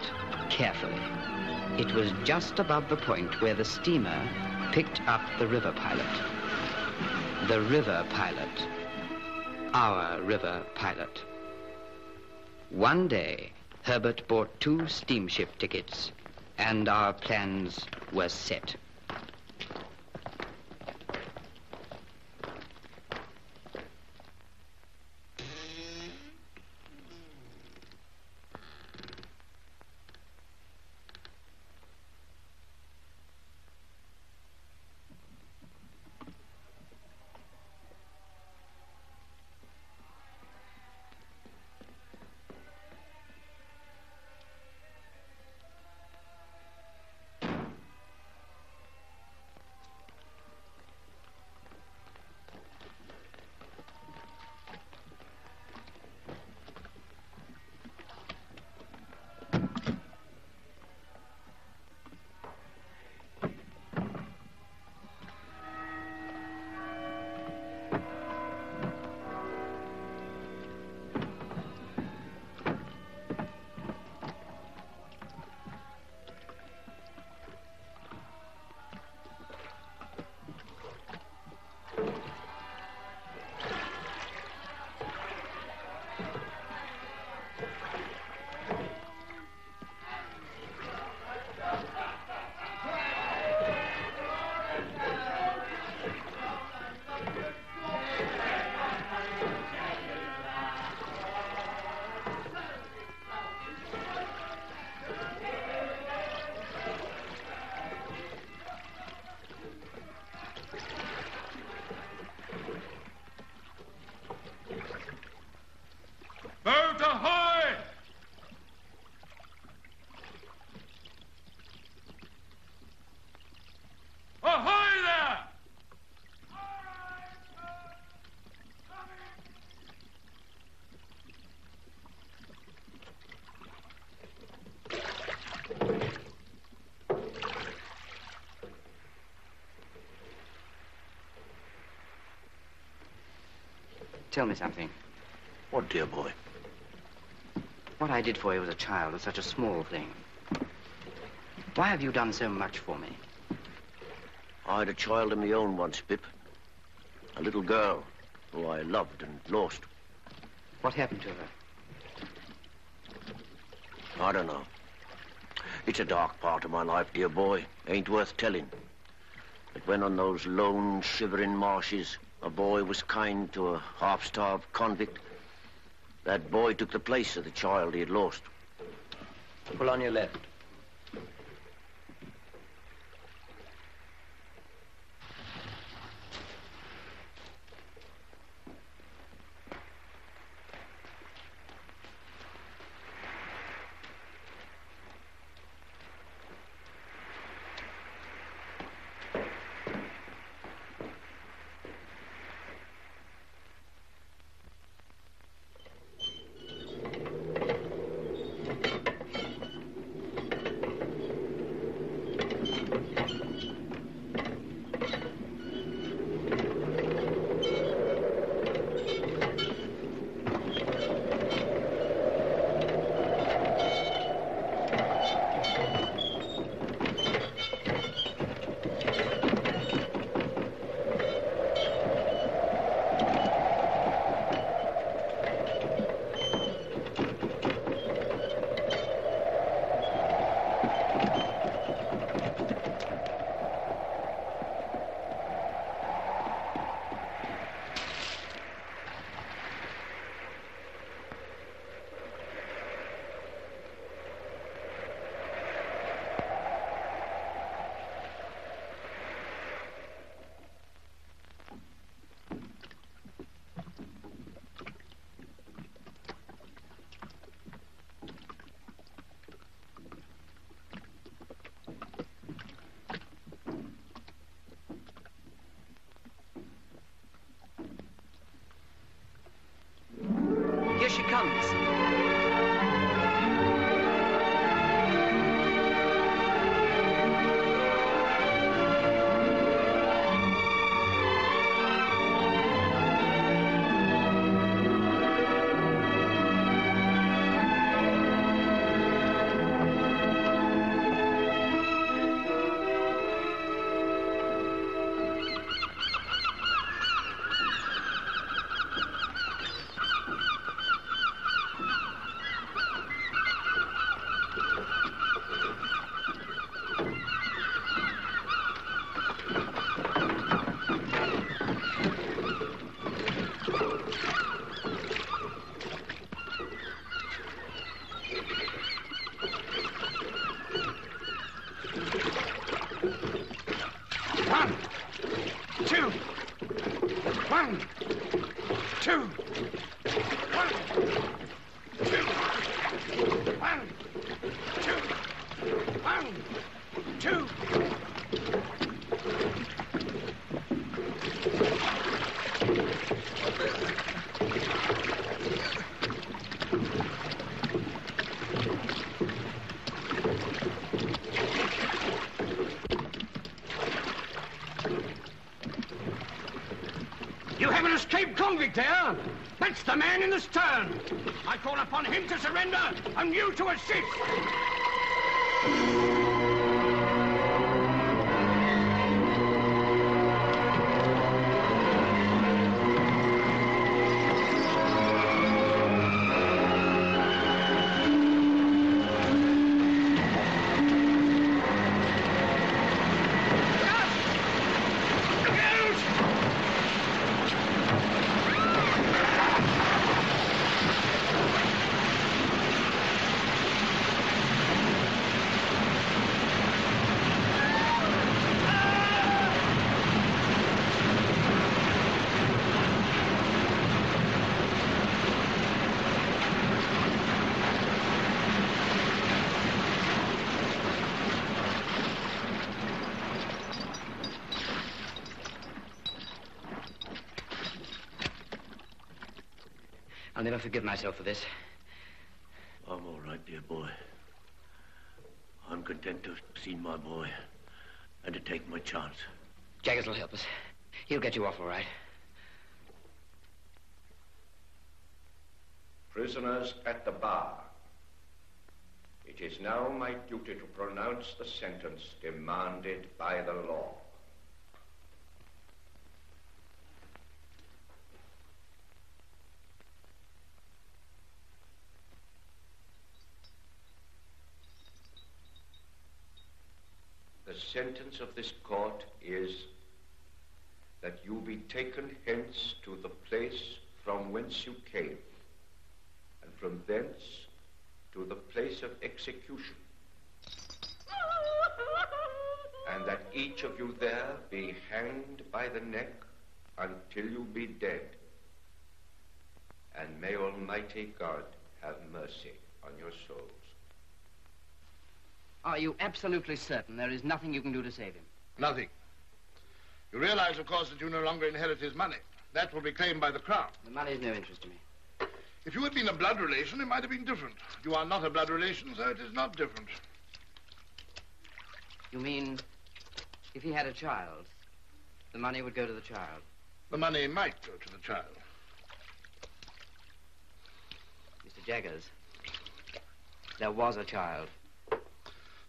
Speaker 1: carefully. It was just above the point where the steamer picked up the river pilot. The river pilot. Our river pilot. One day, Herbert bought 2 steamship tickets, and our plans were set. Tell me something.
Speaker 17: What, dear boy?
Speaker 1: What I did for you as a child was such a small thing. Why have you done so much for me?
Speaker 17: I had a child of my own once, Pip. A little girl who I loved and lost.
Speaker 1: What happened to her?
Speaker 17: I don't know. It's a dark part of my life, dear boy. Ain't worth telling. But when on those lone, shivering marshes, a boy was kind to a half-starved convict, that boy took the place of the child he had lost.
Speaker 15: Pull on your left. Here she comes.
Speaker 10: You have an escaped convict there. That's the man in the stern. I call upon him to surrender and you to assist.
Speaker 1: I'll never forgive myself for this.
Speaker 17: I'm all right, dear boy. I'm content to have seen my boy and to take my chance.
Speaker 1: Jaggers will help us. He'll get you off all right.
Speaker 21: Prisoners at the bar. It is now my duty to pronounce the sentence demanded by the law. The sentence of this court is that you be taken hence to the place from whence you came, and from thence to the place of execution, and that each of you there be hanged by the neck until you be dead. And may Almighty God have mercy on your souls.
Speaker 1: Are you absolutely certain there is nothing you can do to save him?
Speaker 13: Nothing. You realize, of course, that you no longer inherit his money. That will be claimed by the crown.
Speaker 1: The money is no interest to me.
Speaker 13: If you had been a blood relation, it might have been different. You are not a blood relation, so it is not different.
Speaker 1: You mean if he had a child, the money would go to the child?
Speaker 13: The money might go to the child.
Speaker 1: Mr. Jaggers, there was a child.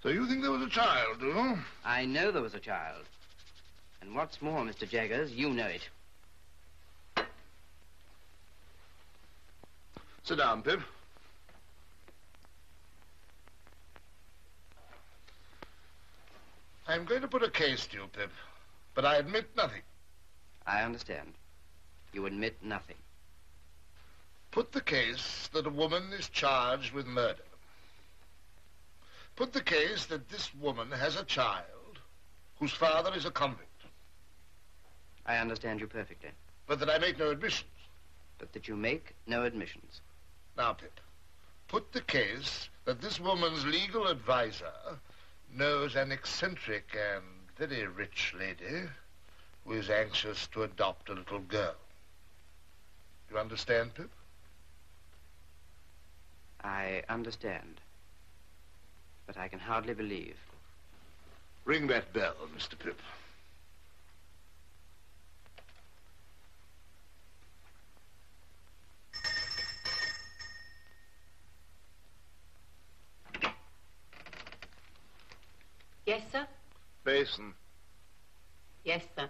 Speaker 13: So you think there was a child, do you?
Speaker 1: I know there was a child. And what's more, Mr. Jaggers, you know it.
Speaker 13: Sit down, Pip. I'm going to put a case to you, Pip, but I admit nothing.
Speaker 1: I understand. You admit nothing.
Speaker 13: Put the case that a woman is charged with murder. Put the case that this woman has a child whose father is a convict.
Speaker 1: I understand you perfectly.
Speaker 13: But that I make no admissions.
Speaker 1: But that you make no admissions.
Speaker 13: Now, Pip, put the case that this woman's legal advisor knows an eccentric and very rich lady who is anxious to adopt a little girl. You understand, Pip?
Speaker 1: I understand. But I can hardly believe.
Speaker 13: Ring that bell, Mr. Pip.
Speaker 22: Yes, sir?
Speaker 13: Basin.
Speaker 22: Yes, sir.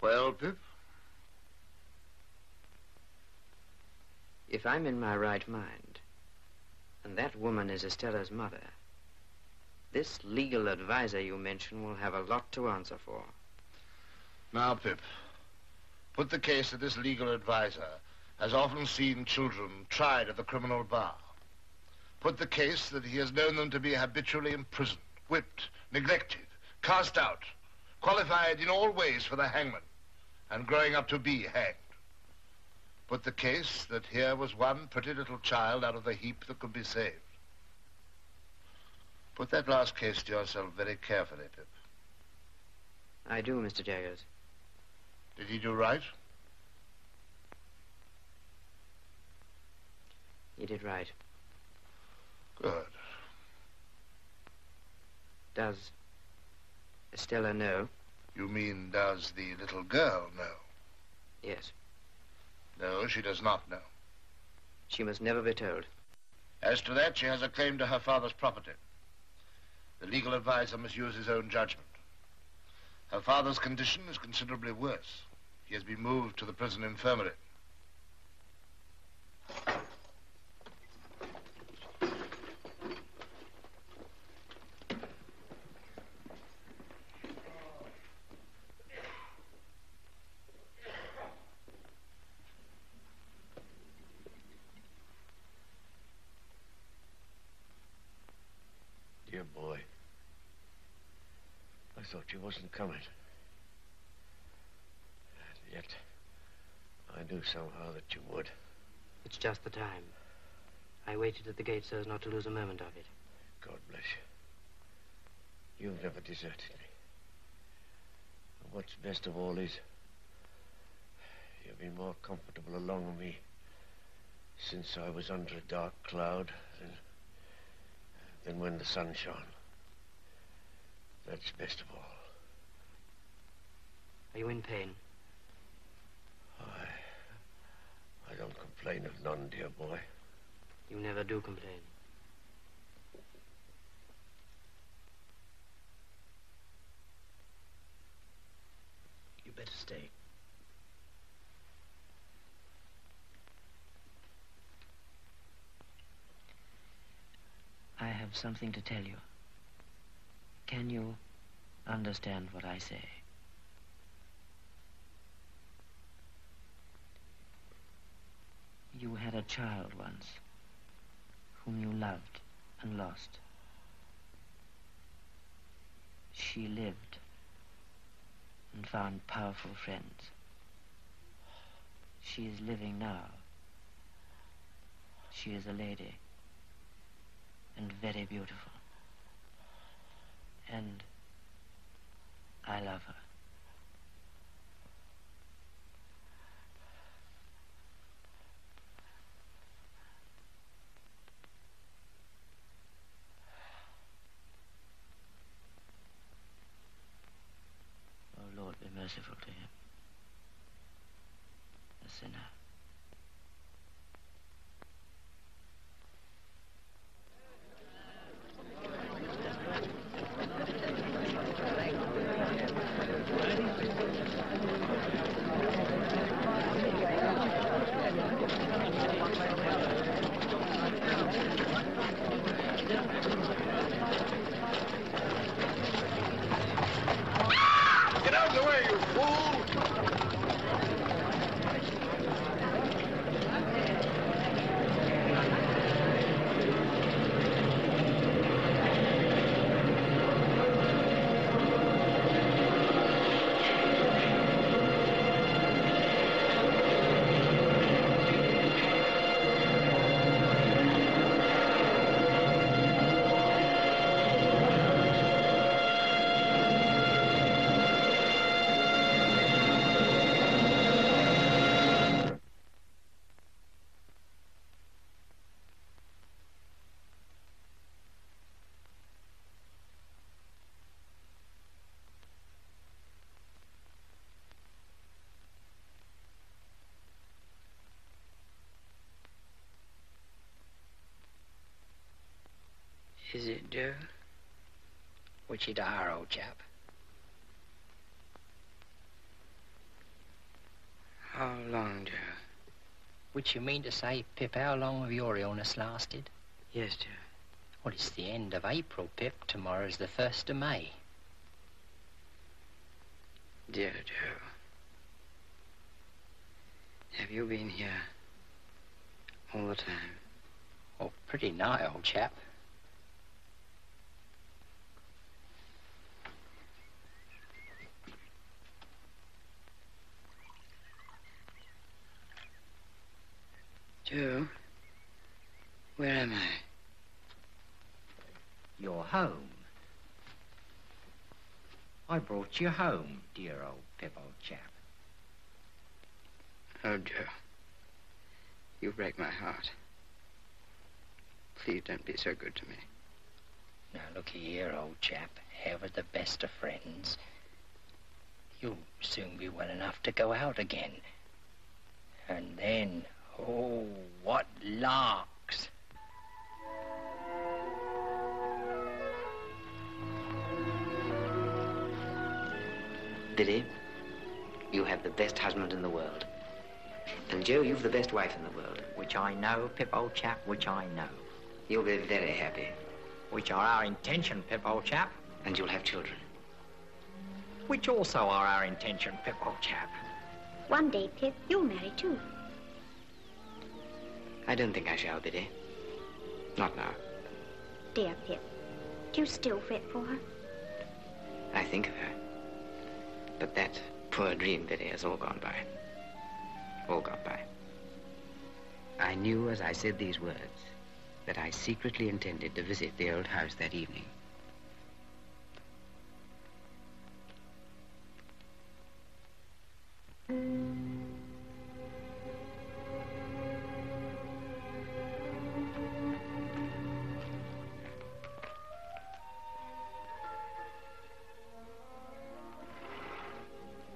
Speaker 13: Well, Pip?
Speaker 1: If I'm in my right mind, and that woman is Estella's mother, this legal advisor you mention will have a lot to answer for.
Speaker 13: Now, Pip, put the case that this legal advisor has often seen children tried at the criminal bar. Put the case that he has known them to be habitually imprisoned, whipped, neglected, cast out, qualified in all ways for the hangman, and growing up to be hanged. Put the case that here was one pretty little child out of the heap that could be saved. Put that last case to yourself very carefully, Pip.
Speaker 1: I do, Mr. Jaggers.
Speaker 13: Did he do right?
Speaker 1: He did right.
Speaker 13: Good.
Speaker 1: Does Estella know?
Speaker 13: You mean, does the little girl know?
Speaker 1: Yes.
Speaker 13: No, she does not know.
Speaker 1: She must never be told.
Speaker 13: As to that, she has a claim to her father's property. The legal advisor must use his own judgment. Her father's condition is considerably worse. He has been moved to the prison infirmary.
Speaker 17: Dear boy, I thought you wasn't coming. And yet, I knew somehow that you would.
Speaker 1: It's just the time. I waited at the gate so as not to lose a moment of it.
Speaker 17: God bless you. You've never deserted me. what's best of all is you've been more comfortable along with me since I was under a dark cloud than when the sun shone. That's best of all.
Speaker 1: Are you in pain?
Speaker 17: I don't complain of none, dear boy.
Speaker 1: You never do complain.
Speaker 4: You better stay.
Speaker 1: I have something to tell you. Can you understand what I say? You had a child once, whom you loved and lost. She lived and found powerful friends. She is living now. She is a lady and very beautiful. And I love her. Oh, Lord, be merciful to him, a sinner.
Speaker 13: Get out of the way, you fool!
Speaker 4: Is it, Joe? What's it are, old chap?
Speaker 1: How long, Joe?
Speaker 4: Which you mean to say, Pip, how long have your illness lasted?
Speaker 1: Yes, Joe.
Speaker 4: Well, it's the end of April, Pip. Tomorrow's the 1st of May.
Speaker 1: Dear Joe, have you been here all the time?
Speaker 4: Oh, pretty nigh, old chap.
Speaker 1: Joe, where am I?
Speaker 14: You're home. I brought you home, dear old Pip, old chap.
Speaker 1: Oh, Joe, you break my heart. Please don't be so good to me.
Speaker 4: Now, look here, old chap. Ever the best of friends. You'll soon be well enough to go out again. And then, oh, what larks.
Speaker 1: Billy, you have the best husband in the world. And Joe, you've the best wife in the world.
Speaker 14: Which I know, Pip, old chap, which I know.
Speaker 1: You'll be very happy.
Speaker 14: Which are our intention, Pip, old chap.
Speaker 1: And you'll have children.
Speaker 14: Which also are our intention, Pip, old chap.
Speaker 11: One day, Pip, you'll marry too.
Speaker 1: I don't think I shall, Biddy. Not now.
Speaker 11: Dear Pip, do you still fret for her?
Speaker 1: I think of her. But that poor dream, Biddy, has all gone by. All gone by. I knew as I said these words that I secretly intended to visit the old house that evening.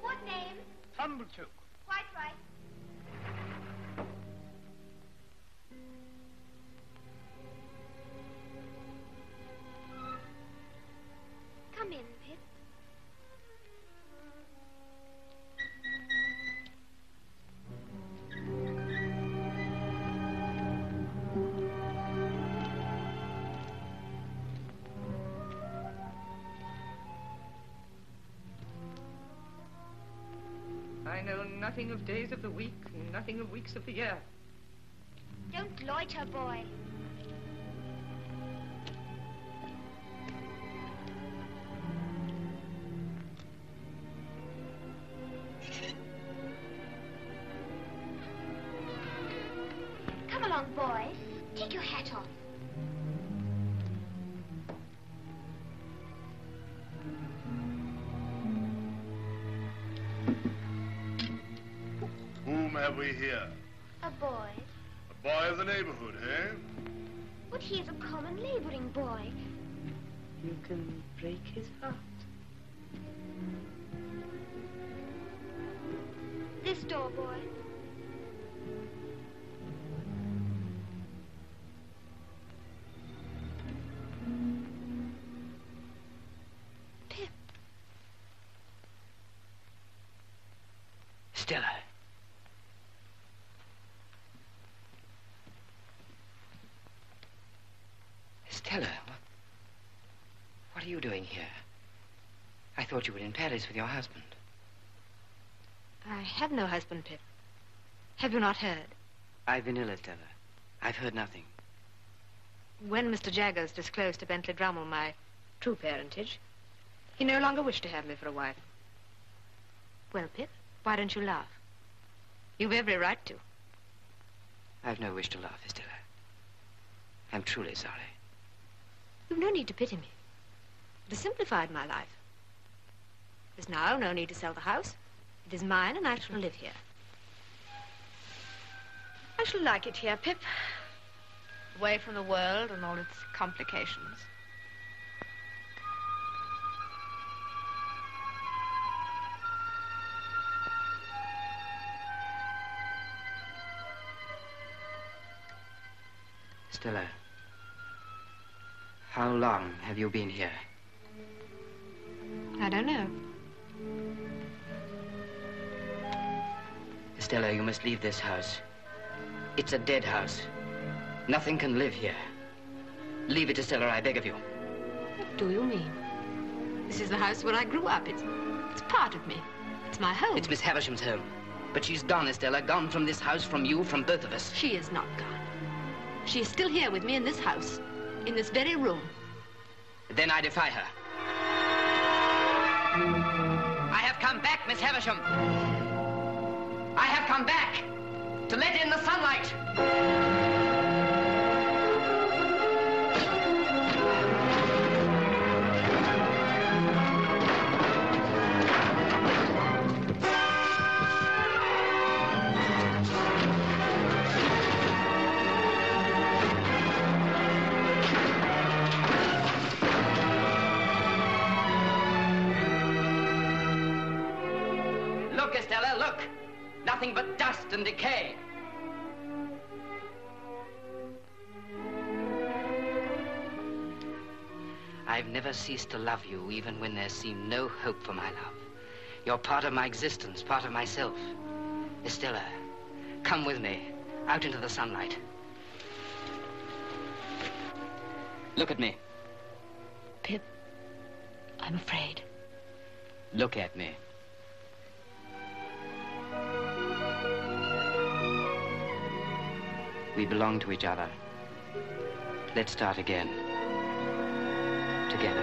Speaker 3: What name?
Speaker 16: Tumblechook.
Speaker 3: Quite right. Come in, Pip.
Speaker 12: I know nothing of days of the week, nothing of weeks of the year.
Speaker 3: Don't loiter, boy. Come along, boy. Take your hat off.
Speaker 13: Whom have we here?
Speaker 3: A boy.
Speaker 13: A boy of the neighborhood, eh?
Speaker 3: But he is a common laboring boy.
Speaker 12: You can break his heart.
Speaker 3: This door, boy. Pip.
Speaker 4: Stella. Stella, what are you doing here? I thought you were in Paris with your husband.
Speaker 5: I have no husband, Pip. Have you not heard?
Speaker 4: I've been ill, Stella. I've heard nothing.
Speaker 5: When Mr. Jaggers disclosed to Bentley Drummle my true parentage, he no longer wished to have me for a wife. Well, Pip, why don't you laugh? You've every right to.
Speaker 4: I've no wish to laugh, Stella. I'm truly sorry.
Speaker 5: You've no need to pity me. It has simplified my life. There's now no need to sell the house. It is mine, and I shall live here. I shall like it here, Pip. Away from the world and all its complications.
Speaker 4: Stella, how long have you been here?
Speaker 5: I don't know.
Speaker 4: Stella, you must leave this house. It's a dead house. Nothing can live here. Leave it, Stella, I beg of you.
Speaker 5: What do you mean? This is the house where I grew up. It's part of me. It's my home.
Speaker 4: It's Miss Havisham's home. But she's gone, Stella, gone from this house, from you, from both of us.
Speaker 5: She is not gone. She is still here with me in this house, in this very room.
Speaker 4: Then I defy her. I have come back, Miss Havisham. I have come back to let in the sunlight. Look, Estella, look. Nothing but dust and decay. I've never ceased to love you, even when there seemed no hope for my love. You're part of my existence, part of myself. Estella, come with me, out into the sunlight. Look at me.
Speaker 5: Pip, I'm afraid.
Speaker 4: Look at me. We belong to each other. Let's start again. Together.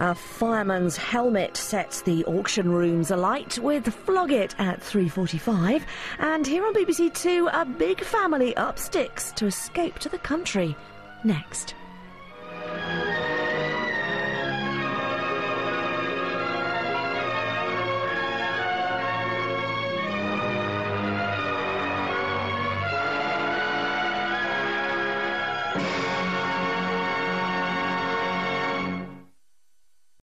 Speaker 6: A fireman's helmet sets the auction rooms alight with Flog It at 3:45. And here on BBC Two, a big family up sticks to escape to the country. Next.